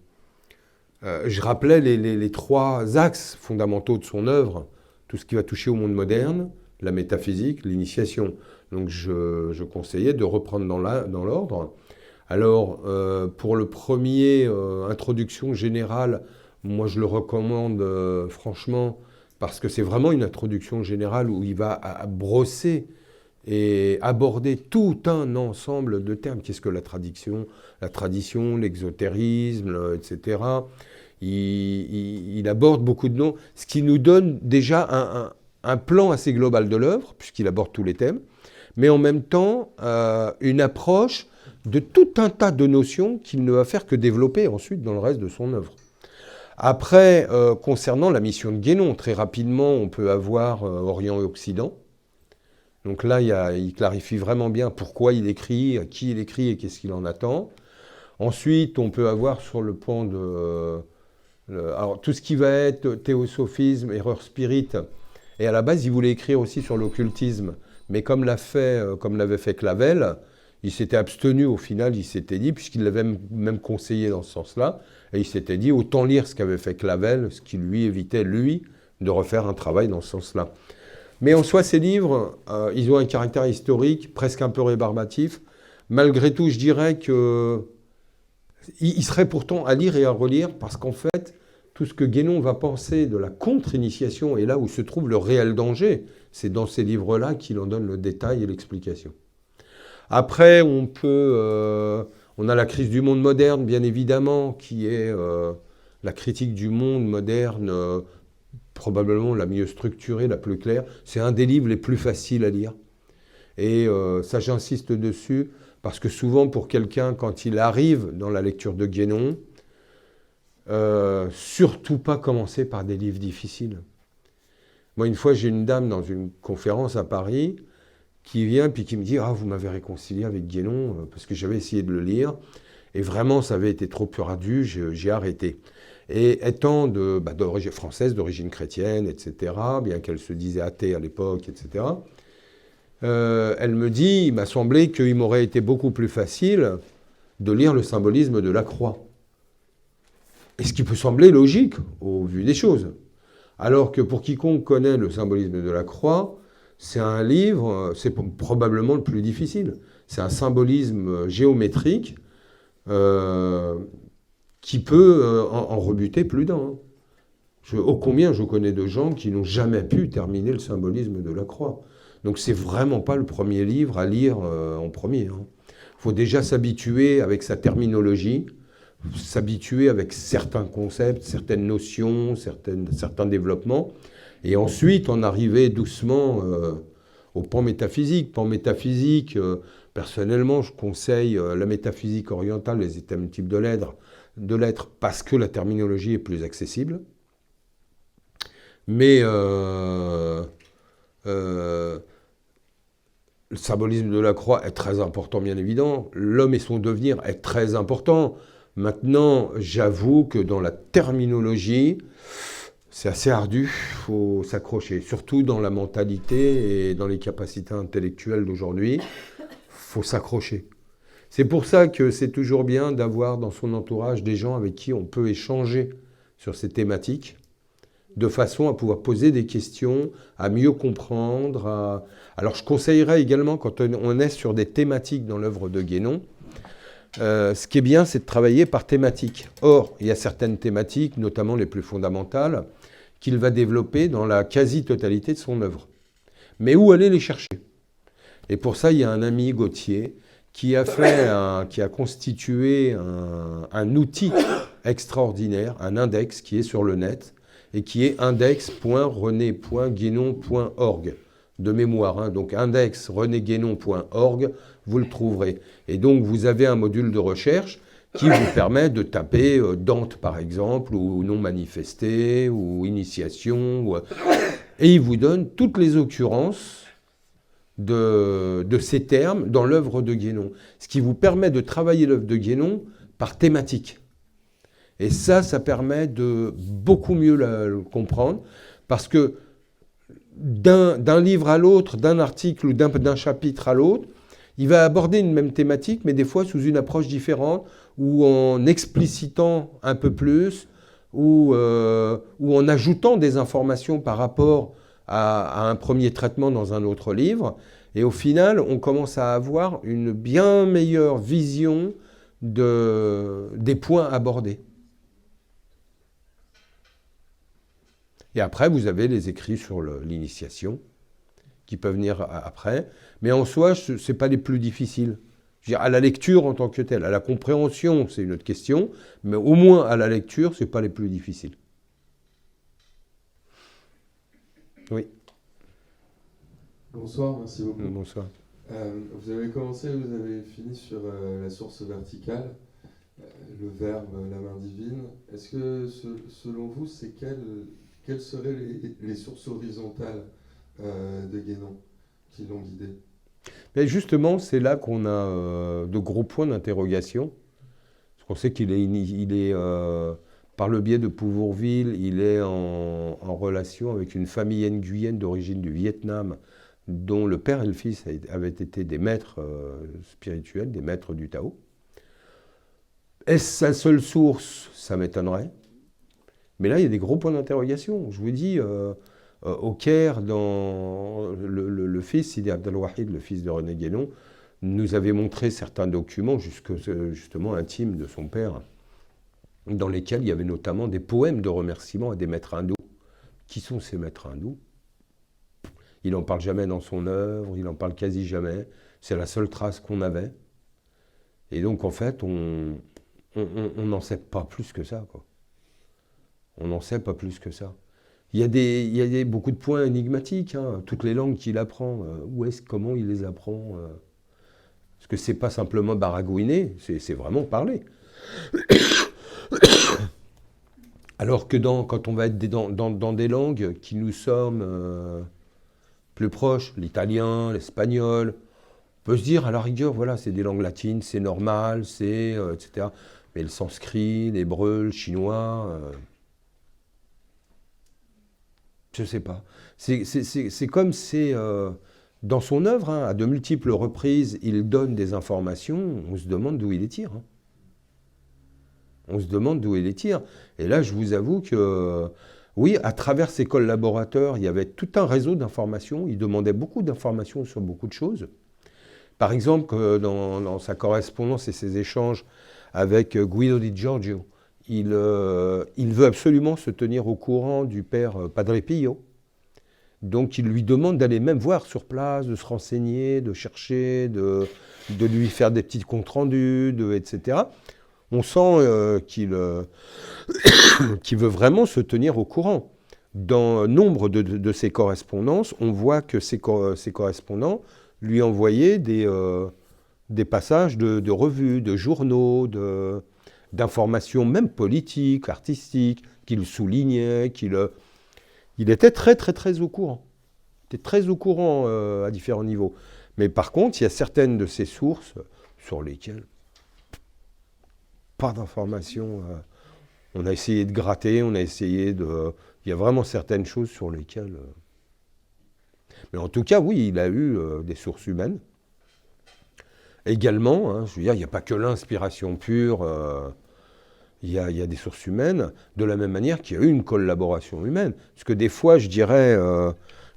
rappelais les trois axes fondamentaux de son œuvre, tout ce qui va toucher au monde moderne, la métaphysique, l'initiation. Donc je conseillais de reprendre dans l'ordre. Alors pour le premier, introduction générale, moi je le recommande franchement, parce que c'est vraiment une introduction générale où il va à brosser et aborder tout un ensemble de termes. Qu'est-ce que la tradition, l'exotérisme, etc. Il aborde beaucoup de noms, ce qui nous donne déjà un plan assez global de l'œuvre, puisqu'il aborde tous les thèmes, mais en même temps une approche de tout un tas de notions qu'il ne va faire que développer ensuite dans le reste de son œuvre. Après, concernant la mission de Guénon, très rapidement, on peut avoir Orient et Occident. Donc là, il clarifie vraiment bien pourquoi il écrit, à qui il écrit et qu'est-ce qu'il en attend. Ensuite, on peut avoir sur le pan de... alors, tout ce qui va être théosophisme, erreur spirit. Et à la base, il voulait écrire aussi sur l'occultisme. Mais comme l'avait fait Clavel, il s'était abstenu au final, il s'était dit, puisqu'il l'avait même conseillé dans ce sens-là, et il s'était dit, autant lire ce qu'avait fait Clavel, ce qui lui évitait, lui, de refaire un travail dans ce sens-là. Mais en soi, ces livres, ils ont un caractère historique, presque un peu rébarbatif. Malgré tout, je dirais qu'ils seraient pourtant à lire et à relire, parce qu'en fait, tout ce que Guénon va penser de la contre-initiation, et là où se trouve le réel danger, c'est dans ces livres-là qu'il en donne le détail et l'explication. Après, on a la crise du monde moderne, bien évidemment, qui est la critique du monde moderne, probablement la mieux structurée, la plus claire. C'est un des livres les plus faciles à lire. Et ça, j'insiste dessus, parce que souvent, pour quelqu'un, quand il arrive dans la lecture de Guénon, surtout pas commencer par des livres difficiles. Moi, une fois, j'ai une dame dans une conférence à Paris qui vient puis qui me dit « Ah, vous m'avez réconcilié avec Guénon parce que j'avais essayé de le lire. Et vraiment, ça avait été trop ardu, j'ai arrêté. » Et étant d'origine française, d'origine chrétienne, etc., bien qu'elle se disait athée à l'époque, etc., elle me dit, il m'a semblé qu'il m'aurait été beaucoup plus facile de lire le symbolisme de la croix. Et ce qui peut sembler logique au vu des choses. Alors que pour quiconque connaît le symbolisme de la croix, c'est un livre, c'est probablement le plus difficile. C'est un symbolisme géométrique qui peut en rebuter plus d'un. Ô combien je connais de gens qui n'ont jamais pu terminer le symbolisme de la croix. Donc c'est vraiment pas le premier livre à lire en premier. Il faut déjà s'habituer avec sa terminologie, s'habituer avec certains concepts, certaines notions, certains développements, et ensuite en arriver doucement au pan métaphysique. Pan métaphysique, personnellement, je conseille la métaphysique orientale, les états multiples de l'être, parce que la terminologie est plus accessible. Mais le symbolisme de la croix est très important, bien évidemment. L'homme et son devenir est très important. Maintenant, j'avoue que dans la terminologie, c'est assez ardu, il faut s'accrocher. Surtout dans la mentalité et dans les capacités intellectuelles d'aujourd'hui, il faut s'accrocher. C'est pour ça que c'est toujours bien d'avoir dans son entourage des gens avec qui on peut échanger sur ces thématiques, de façon à pouvoir poser des questions, à mieux comprendre. Alors je conseillerais également, quand on est sur des thématiques dans l'œuvre de Guénon, ce qui est bien, c'est de travailler par thématique. Or, il y a certaines thématiques, notamment les plus fondamentales, qu'il va développer dans la quasi-totalité de son œuvre. Mais où aller les chercher? Et pour ça, il y a un ami, Gauthier, qui a constitué un outil extraordinaire, un index qui est sur le net, et qui est index.rené.guénon.org, de mémoire. Donc index.renéguénon.org, vous le trouverez. Et donc vous avez un module de recherche qui vous permet de taper Dante par exemple, ou non manifesté, ou initiation, et il vous donne toutes les occurrences de ces termes dans l'œuvre de Guénon. Ce qui vous permet de travailler l'œuvre de Guénon par thématique. Et ça permet de beaucoup mieux le comprendre, Parce que d'un livre à l'autre, d'un article ou d'un chapitre à l'autre, il va aborder une même thématique, mais des fois sous une approche différente, ou en explicitant un peu plus, ou en ajoutant des informations par rapport à un premier traitement dans un autre livre. Et au final, on commence à avoir une bien meilleure vision des points abordés. Et après, vous avez les écrits sur l'initiation, qui peuvent venir après. Mais en soi, ce n'est pas les plus difficiles. Je veux dire, à la lecture en tant que telle, à la compréhension, c'est une autre question, mais au moins à la lecture, ce n'est pas les plus difficiles. Oui. Bonsoir, merci beaucoup. Bonsoir. Vous avez commencé, vous avez fini sur la source verticale, le verbe, la main divine. Est-ce que, selon vous, c'est quelles seraient les sources horizontales de Guénon qui l'ont guidé? Mais justement, c'est là qu'on a de gros points d'interrogation. Parce qu'on sait qu'il est par le biais de Pouvourville, il est en relation avec une famille nguyenne d'origine du Vietnam, dont le père et le fils avaient été des maîtres spirituels, des maîtres du Tao. Est-ce sa seule source? Ça m'étonnerait. Mais là, il y a des gros points d'interrogation. Je vous dis, au Caire, dans le fils, Sidi Abdelwahid, le fils de René Guénon, nous avait montré certains documents, justement intimes de son père, dans lesquels il y avait notamment des poèmes de remerciement à des maîtres hindous. Qui sont ces maîtres hindous? Il n'en parle jamais dans son œuvre, il n'en parle quasi jamais. C'est la seule trace qu'on avait. Et donc, en fait, on n'en sait pas plus que ça, quoi. On n'en sait pas plus que ça. Il y a beaucoup de points énigmatiques, hein. Toutes les langues qu'il apprend, comment il les apprend parce que c'est pas simplement baragouiner, c'est vraiment parler. Alors que quand on va être dans des langues qui nous sommes plus proches, l'italien, l'espagnol, on peut se dire à la rigueur, voilà, c'est des langues latines, c'est normal, etc. Mais le sanskrit, l'hébreu, le chinois, je sais pas. C'est comme dans son œuvre, hein, à de multiples reprises, il donne des informations, on se demande d'où il les tire. Hein. On se demande d'où il les tire. Et là, je vous avoue que, oui, à travers ses collaborateurs, il y avait tout un réseau d'informations. Il demandait beaucoup d'informations sur beaucoup de choses. Par exemple, dans sa correspondance et ses échanges avec Guido di Giorgio, il veut absolument se tenir au courant du père Padre Pio. Donc il lui demande d'aller même voir sur place, de se renseigner, de chercher, de lui faire des petits comptes rendus, etc. On sent qu'il veut vraiment se tenir au courant. Dans nombre de ses correspondances, on voit que ses correspondants lui envoyaient des passages de revues, de journaux, d'informations même politiques, artistiques, qu'il soulignait, il était très très très au courant. Il était très au courant à différents niveaux. Mais par contre, il y a certaines de ces sources sur lesquelles pas d'informations. On a essayé de gratter, on a essayé de... Il y a vraiment certaines choses sur lesquelles... Mais en tout cas, oui, il a eu des sources humaines. Également, hein, je veux dire, il n'y a pas que l'inspiration pure, il y a des sources humaines, de la même manière qu'il y a eu une collaboration humaine. Parce que des fois, je dirais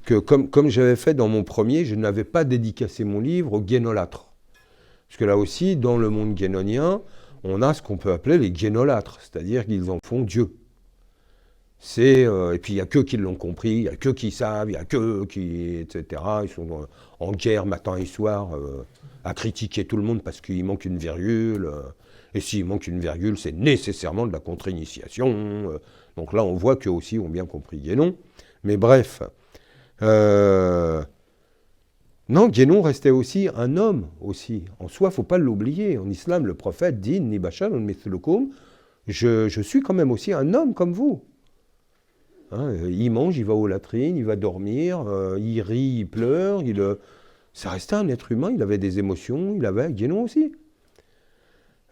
que, comme j'avais fait dans mon premier, je n'avais pas dédicacé mon livre aux guénolâtres. Parce que là aussi, dans le monde guénonien, on a ce qu'on peut appeler les guénolâtres, c'est-à-dire qu'ils en font Dieu. Et puis il n'y a qu'eux qui l'ont compris, il n'y a qu'eux qui savent, il n'y a qu'eux qui... etc. Ils sont en guerre matin et soir à critiquer tout le monde parce qu'il manque une virgule. Et s'il manque une virgule, c'est nécessairement de la contre-initiation. Donc là, on voit qu'eux aussi ont bien compris Guénon. Mais bref. Non, Guénon restait aussi un homme aussi. En soi, il ne faut pas l'oublier. En islam, le prophète dit « Ni bashar mithlukum » je suis quand même aussi un homme comme vous. Hein, il mange, il va aux latrines, il va dormir, il rit, il pleure. Ça restait un être humain, il avait des émotions, il avait Guénon aussi.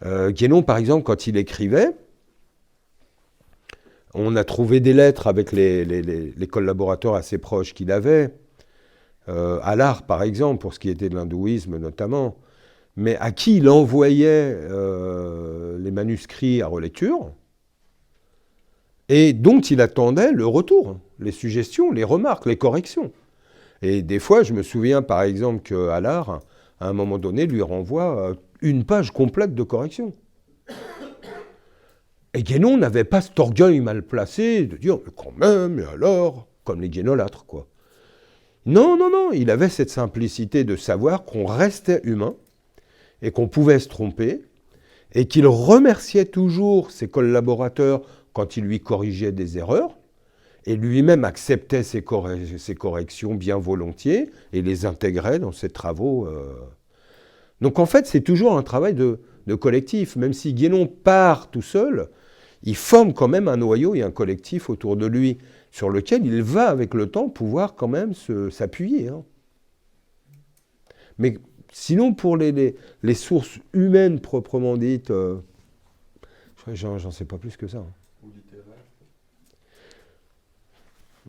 Guénon, par exemple, quand il écrivait, On a trouvé des lettres avec les collaborateurs assez proches qu'il avait, à l'art par exemple, pour ce qui était de l'hindouisme notamment, mais à qui il envoyait les manuscrits à relecture, et dont il attendait le retour, les suggestions, les remarques, les corrections. Et des fois, je me souviens par exemple qu'Allard, à un moment donné, lui renvoie une page complète de correction. Et Guénon n'avait pas cet orgueil mal placé de dire « mais quand même, et alors ?» comme les guénolâtres, quoi. Non, non, non, il avait cette simplicité de savoir qu'on restait humain et qu'on pouvait se tromper, et qu'il remerciait toujours ses collaborateurs quand ils lui corrigeaient des erreurs, et lui-même acceptait ces corrections bien volontiers et les intégrait dans ses travaux. Donc en fait, c'est toujours un travail de collectif. Même si Guénon part tout seul, il forme quand même un noyau et un collectif autour de lui, sur lequel il va avec le temps pouvoir quand même s'appuyer. Hein. Mais sinon, pour les sources humaines proprement dites, j'en sais pas plus que ça. Hein. Ou littéraire?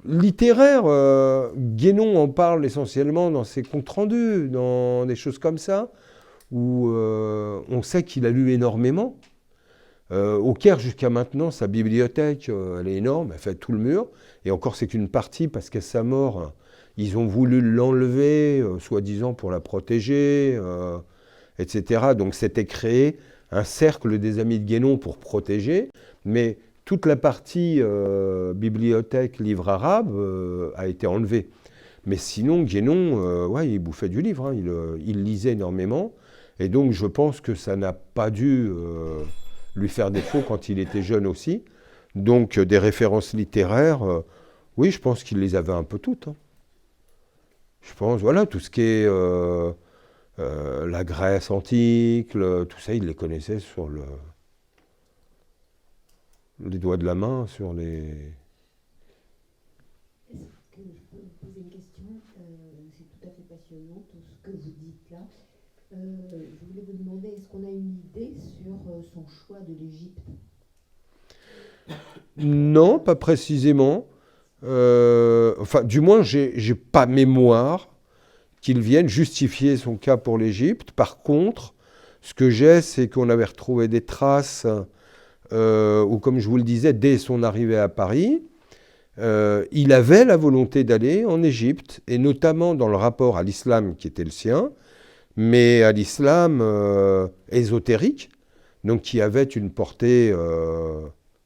Littéraire, Guénon en parle essentiellement dans ses comptes rendus, dans des choses comme ça, où on sait qu'il a lu énormément. Au Caire, jusqu'à maintenant, sa bibliothèque, elle est énorme, elle fait tout le mur. Et encore, c'est qu'une partie, parce qu'à sa mort, ils ont voulu l'enlever, soi-disant pour la protéger, etc. Donc c'était créé un cercle des amis de Guénon pour protéger. Mais toute la partie bibliothèque, livre arabe, a été enlevée. Mais sinon, Guénon, ouais, il bouffait du livre, hein, il lisait énormément. Et donc, je pense que ça n'a pas dû lui faire défaut quand il était jeune aussi. Donc, des références littéraires, oui, je pense qu'il les avait un peu toutes. Hein. Je pense, voilà, tout ce qui est la Grèce antique, tout ça, il les connaissait sur les doigts de la main, sur les... Est-ce que je peux vous poser une question? C'est tout à fait passionnant, tout ce que vous dites là. Je voulais vous demander, est-ce qu'on a une idée sur son choix de l'Égypte? Non, pas précisément. Enfin, du moins, j'ai pas mémoire qu'il vienne justifier son cas pour l'Égypte. Par contre, ce que j'ai, c'est qu'on avait retrouvé des traces où, comme je vous le disais, dès son arrivée à Paris, il avait la volonté d'aller en Égypte, et notamment dans le rapport à l'islam qui était le sien, mais à l'islam ésotérique, donc qui avait une portée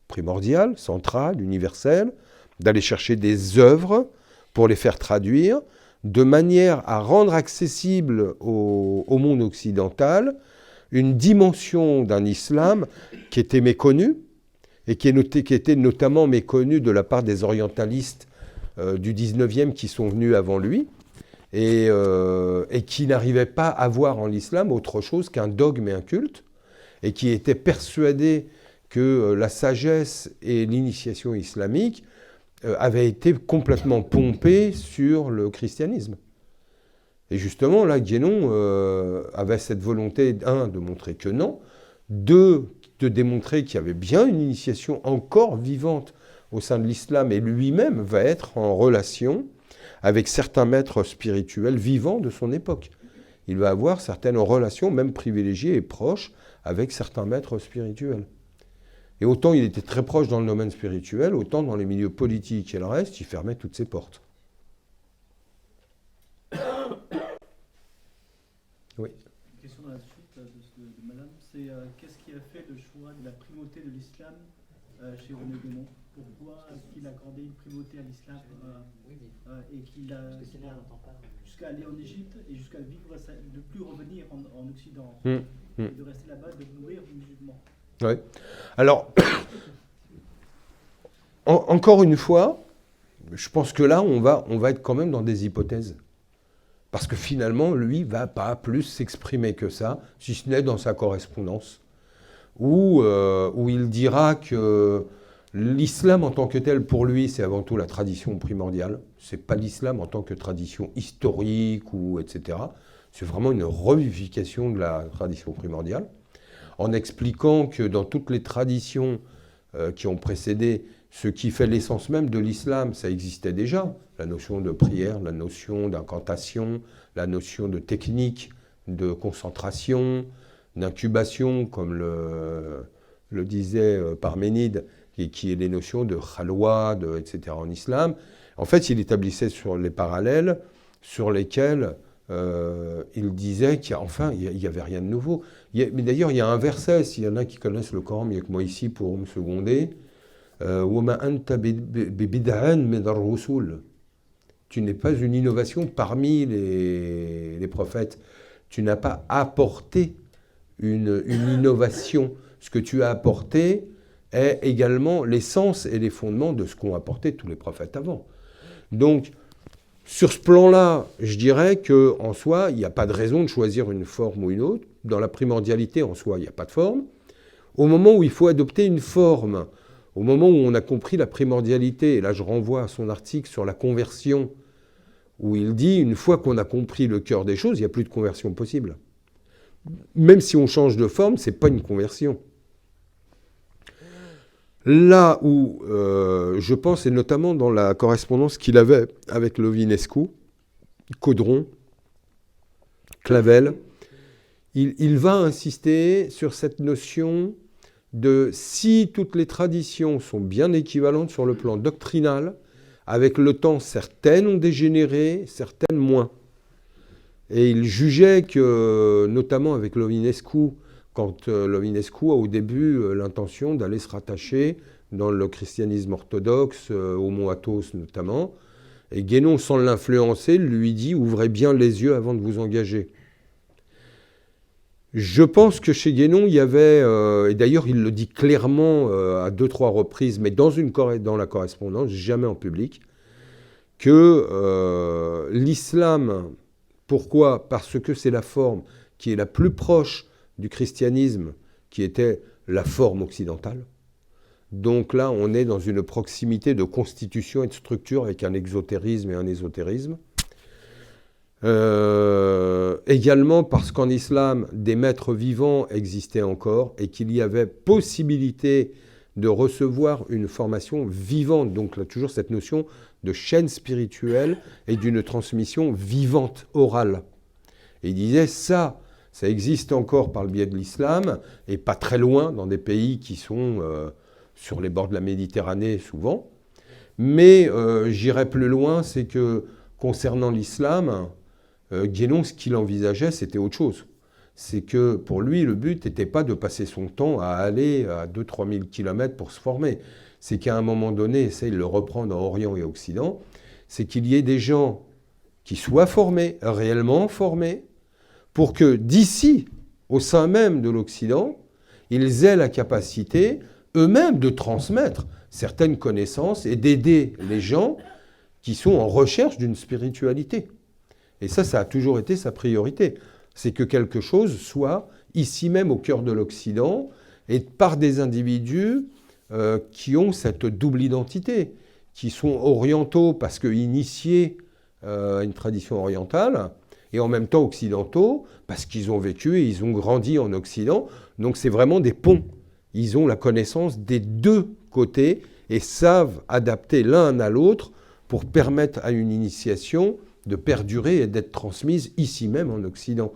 primordiale, centrale, universelle, d'aller chercher des œuvres pour les faire traduire, de manière à rendre accessible au monde occidental une dimension d'un islam qui était méconnue, et qui était notamment méconnue de la part des orientalistes du 19e qui sont venus avant lui, et qui n'arrivaient pas à voir en l'islam autre chose qu'un dogme et un culte, et qui étaient persuadés que la sagesse et l'initiation islamique avaient été complètement pompées sur le christianisme. Et justement, là, Guénon avait cette volonté, un, de montrer que non, deux, de démontrer qu'il y avait bien une initiation encore vivante au sein de l'islam, et lui-même va être en relation avec certains maîtres spirituels vivants de son époque. Il va avoir certaines relations, même privilégiées et proches, avec certains maîtres spirituels. Et autant il était très proche dans le domaine spirituel, autant dans les milieux politiques et le reste, il fermait toutes ses portes. Oui. Une question dans la suite de madame, c'est qu'est-ce qui a fait le choix de la primauté de l'islam chez René Guénon? Pourquoi est-ce qu'il a accordé une primauté à l'islam et qu'il a jusqu'à aller en Égypte et jusqu'à vivre, de ne plus revenir en Occident, et de rester là-bas, de mourir musulman? Oui. Alors, encore une fois, je pense que là, on va être quand même dans des hypothèses. Parce que finalement, lui, ne va pas plus s'exprimer que ça, si ce n'est dans sa correspondance, où il dira que l'islam en tant que tel, pour lui, c'est avant tout la tradition primordiale. Ce n'est pas l'islam en tant que tradition historique, etc. C'est vraiment une revivification de la tradition primordiale, en expliquant que dans toutes les traditions qui ont précédé, ce qui fait l'essence même de l'islam. Ça existait déjà, la notion de prière, la notion d'incantation, la notion de technique, de concentration, d'incubation, comme le disait Parménide, et qui est les notions de khalwa, etc. en islam. En fait, il établissait sur les parallèles sur lesquels il disait qu'il n'y avait rien de nouveau. Mais d'ailleurs, il y a un verset, s'il y en a qui connaissent le Coran, il y a que moi ici pour me seconder, وَمَا أَنْتَ بِبِدْعًا مِنَ الرُّسُلِ. Tu n'es pas une innovation parmi les prophètes. Tu n'as pas apporté une innovation. Ce que tu as apporté est également l'essence et les fondements de ce qu'ont apporté tous les prophètes avant. Donc, sur ce plan-là, je dirais qu'en soi, il n'y a pas de raison de choisir une forme ou une autre. Dans la primordialité, en soi, il n'y a pas de forme. Au moment où il faut adopter une forme, au moment où on a compris la primordialité, et là je renvoie à son article sur la conversion, où il dit, une fois qu'on a compris le cœur des choses, il n'y a plus de conversion possible. Même si on change de forme, ce n'est pas une conversion. Là où je pense, et notamment dans la correspondance qu'il avait avec Lovinescu, Caudron, Clavel, il va insister sur cette notion de si toutes les traditions sont bien équivalentes sur le plan doctrinal, avec le temps, certaines ont dégénéré, certaines moins. Et il jugeait que, notamment avec Lovinescu, quand Lovinescu a au début l'intention d'aller se rattacher dans le christianisme orthodoxe, au mont Athos notamment, et Guénon, sans l'influencer, lui dit « Ouvrez bien les yeux avant de vous engager ». Je pense que chez Guénon, il y avait, et d'ailleurs il le dit clairement à 2-3 reprises, mais dans la correspondance, jamais en public, que l'islam, pourquoi ? Parce que c'est la forme qui est la plus proche du christianisme, qui était la forme occidentale. Donc là, on est dans une proximité de constitution et de structure avec un exotérisme et un ésotérisme. Également parce qu'en islam, des maîtres vivants existaient encore et qu'il y avait possibilité de recevoir une formation vivante. Donc là, toujours cette notion de chaîne spirituelle et d'une transmission vivante, orale. Et il disait ça existe encore par le biais de l'islam et pas très loin dans des pays qui sont sur les bords de la Méditerranée souvent. Mais j'irai plus loin, c'est que concernant l'islam, Guénon, ce qu'il envisageait, c'était autre chose. C'est que pour lui, le but n'était pas de passer son temps à aller à 2-3 000 km pour se former. C'est qu'à un moment donné, essaye de le reprendre en Orient et Occident, c'est qu'il y ait des gens qui soient formés, réellement formés, pour que d'ici, au sein même de l'Occident, ils aient la capacité eux-mêmes de transmettre certaines connaissances et d'aider les gens qui sont en recherche d'une spiritualité. Et ça a toujours été sa priorité. C'est que quelque chose soit ici même au cœur de l'Occident et par des individus qui ont cette double identité, qui sont orientaux parce qu'initiés à une tradition orientale et en même temps occidentaux parce qu'ils ont vécu et ils ont grandi en Occident. Donc c'est vraiment des ponts. Ils ont la connaissance des deux côtés et savent adapter l'un à l'autre pour permettre à une initiation de perdurer et d'être transmise ici même en Occident.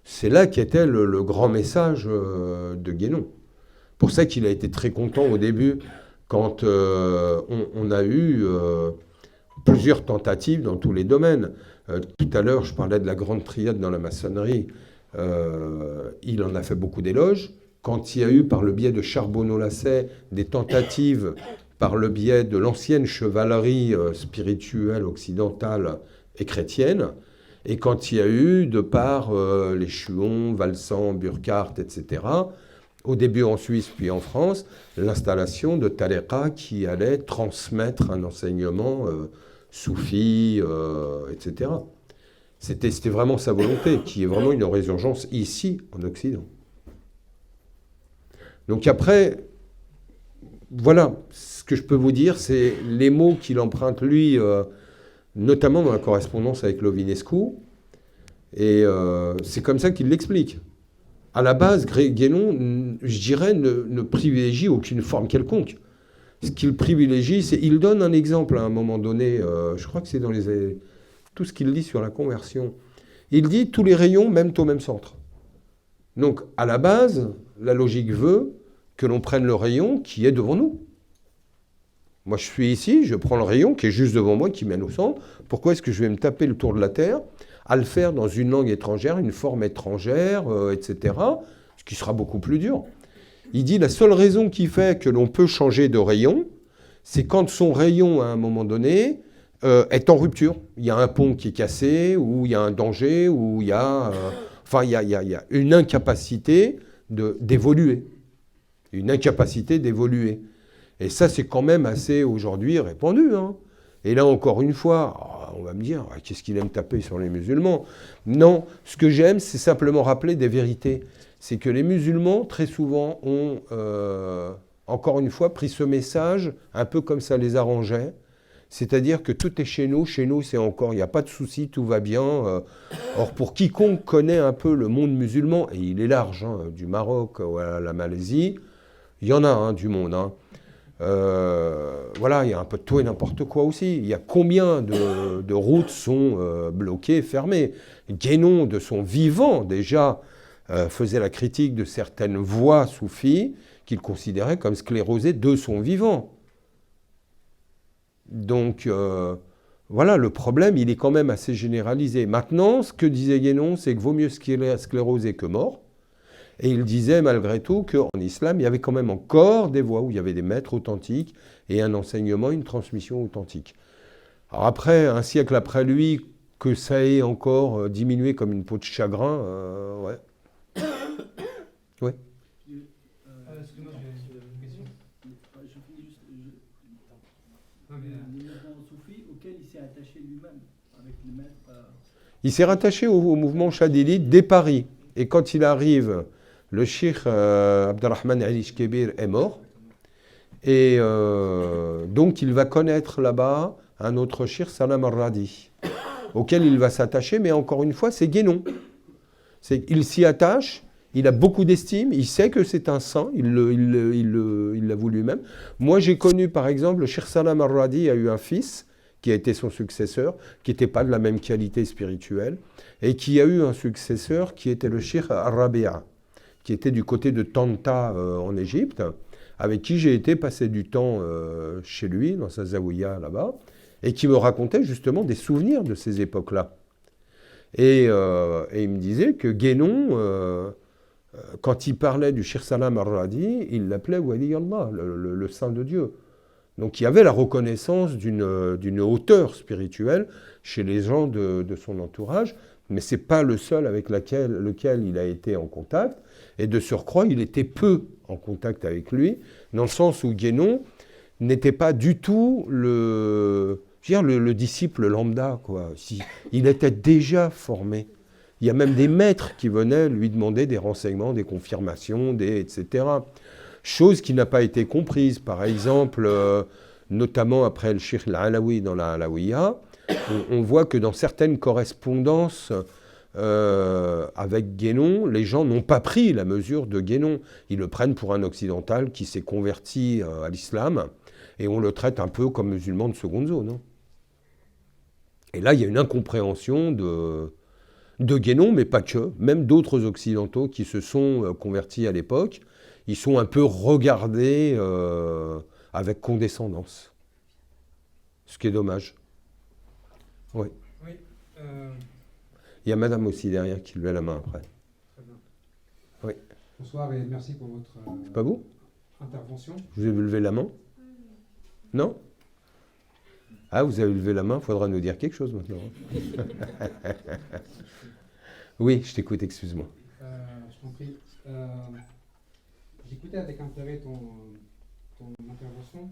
C'est là qu'était le grand message de Guénon. Pour ça qu'il a été très content au début quand on a eu plusieurs tentatives dans tous les domaines. Tout à l'heure, je parlais de la grande triade dans la maçonnerie. Il en a fait beaucoup d'éloges. Quand il y a eu, par le biais de Charbonneau-Lacet, des tentatives par le biais de l'ancienne chevalerie spirituelle occidentale et chrétienne, et quand il y a eu, de par les Chuon, Valsan, Burkhardt, etc., au début en Suisse puis en France, l'installation de Tariqa qui allait transmettre un enseignement soufi, etc. C'était vraiment sa volonté, qui est vraiment une résurgence ici, en Occident. Donc après, voilà, ce que je peux vous dire, c'est les mots qu'il emprunte, lui, notamment dans la correspondance avec Lovinescu, et c'est comme ça qu'il l'explique. À la base, Guénon, je dirais, ne privilégie aucune forme quelconque. ce qu'il privilégie, c'est... Il donne un exemple à un moment donné, je crois que c'est dans tout ce qu'il dit sur la conversion. Il dit tous les rayons mènent au même centre. Donc, à la base, la logique veut que l'on prenne le rayon qui est devant nous. Moi, je suis ici, je prends le rayon qui est juste devant moi, qui mène au centre. Pourquoi est-ce que je vais me taper le tour de la Terre à le faire dans une langue étrangère, une forme étrangère, etc., ce qui sera beaucoup plus dur. Il dit la seule raison qui fait que l'on peut changer de rayon, c'est quand son rayon, à un moment donné, est en rupture. Il y a un pont qui est cassé, ou il y a un danger, ou il y a... il y a une incapacité d'évoluer. Une incapacité d'évoluer. Et ça, c'est quand même assez, aujourd'hui, répandu. Hein. Et là, encore une fois, on va me dire, qu'est-ce qu'il aime taper sur les musulmans? Non, ce que j'aime, c'est simplement rappeler des vérités. C'est que les musulmans, très souvent, ont, encore une fois, pris ce message un peu comme ça les arrangeait. C'est-à-dire que tout est chez nous c'est encore, il n'y a pas de souci, tout va bien. Or, pour quiconque connaît un peu le monde musulman, et il est large, hein, du Maroc à la Malaisie, il y en a hein, du monde. Hein. Voilà, il y a un peu de tout et n'importe quoi aussi. Il y a combien de routes sont bloquées, fermées. Guénon, de son vivant, déjà, faisait la critique de certaines voies soufis qu'il considérait comme sclérosées de son vivant. Donc, voilà, le problème, il est quand même assez généralisé. Maintenant, ce que disait Guénon, c'est que vaut mieux sclérosé que mort. Et il disait malgré tout qu'en islam, il y avait quand même encore des voies où il y avait des maîtres authentiques et un enseignement, une transmission authentique. Alors après, un siècle après lui, que ça ait encore diminué comme une peau de chagrin, ouais. Ouais. Excuse-moi, j'ai une question. Je finis juste. Le mouvement soufi auquel il s'est attaché lui-même, avec les maîtres. Il s'est rattaché au mouvement chadilite dès Paris. Et quand il arrive, le cheikh Abdelrahman Ali Shkebir est mort. Et donc il va connaître là-bas un autre cheikh, Salam al-Radi, auquel il va s'attacher, mais encore une fois, c'est Guénon. Il s'y attache, il a beaucoup d'estime, il sait que c'est un saint, il l'avoue lui-même. Moi, j'ai connu, par exemple, le cheikh Salam al-Radi a eu un fils, qui a été son successeur, qui n'était pas de la même qualité spirituelle, et qui a eu un successeur qui était le cheikh al-Rabi'a, qui était du côté de Tanta en Égypte, avec qui j'ai été passer du temps chez lui, dans sa zaouïa là-bas, et qui me racontait justement des souvenirs de ces époques-là. Et il me disait que Guénon, quand il parlait du cheikh Salam al-Radi, il l'appelait Wali Allah, le saint de Dieu. Donc il y avait la reconnaissance d'une hauteur spirituelle chez les gens de son entourage, mais ce n'est pas le seul avec lequel il a été en contact. Et de surcroît, il était peu en contact avec lui, dans le sens où Guénon n'était pas du tout le disciple lambda, quoi. Il était déjà formé. Il y a même des maîtres qui venaient lui demander des renseignements, des confirmations, etc. Chose qui n'a pas été comprise. Par exemple, notamment après le Cheikh al-Alawi dans la Alawiya, on voit que dans certaines correspondances avec Guénon, les gens n'ont pas pris la mesure de Guénon. Ils le prennent pour un occidental qui s'est converti à l'islam, et on le traite un peu comme musulman de seconde zone. Hein. Et là, il y a une incompréhension de Guénon, mais pas que. Même d'autres occidentaux qui se sont convertis à l'époque, ils sont un peu regardés avec condescendance. Ce qui est dommage. Oui. Oui. Il y a madame aussi derrière qui levait la main après. Très bien. Oui. Bonsoir et merci pour votre Pas vous? intervention. Je vous ai levé la main? Non? Ah, vous avez levé la main, il faudra nous dire quelque chose maintenant. Oui, je t'écoute, excuse-moi. Je t'en prie. J'écoutais avec intérêt ton intervention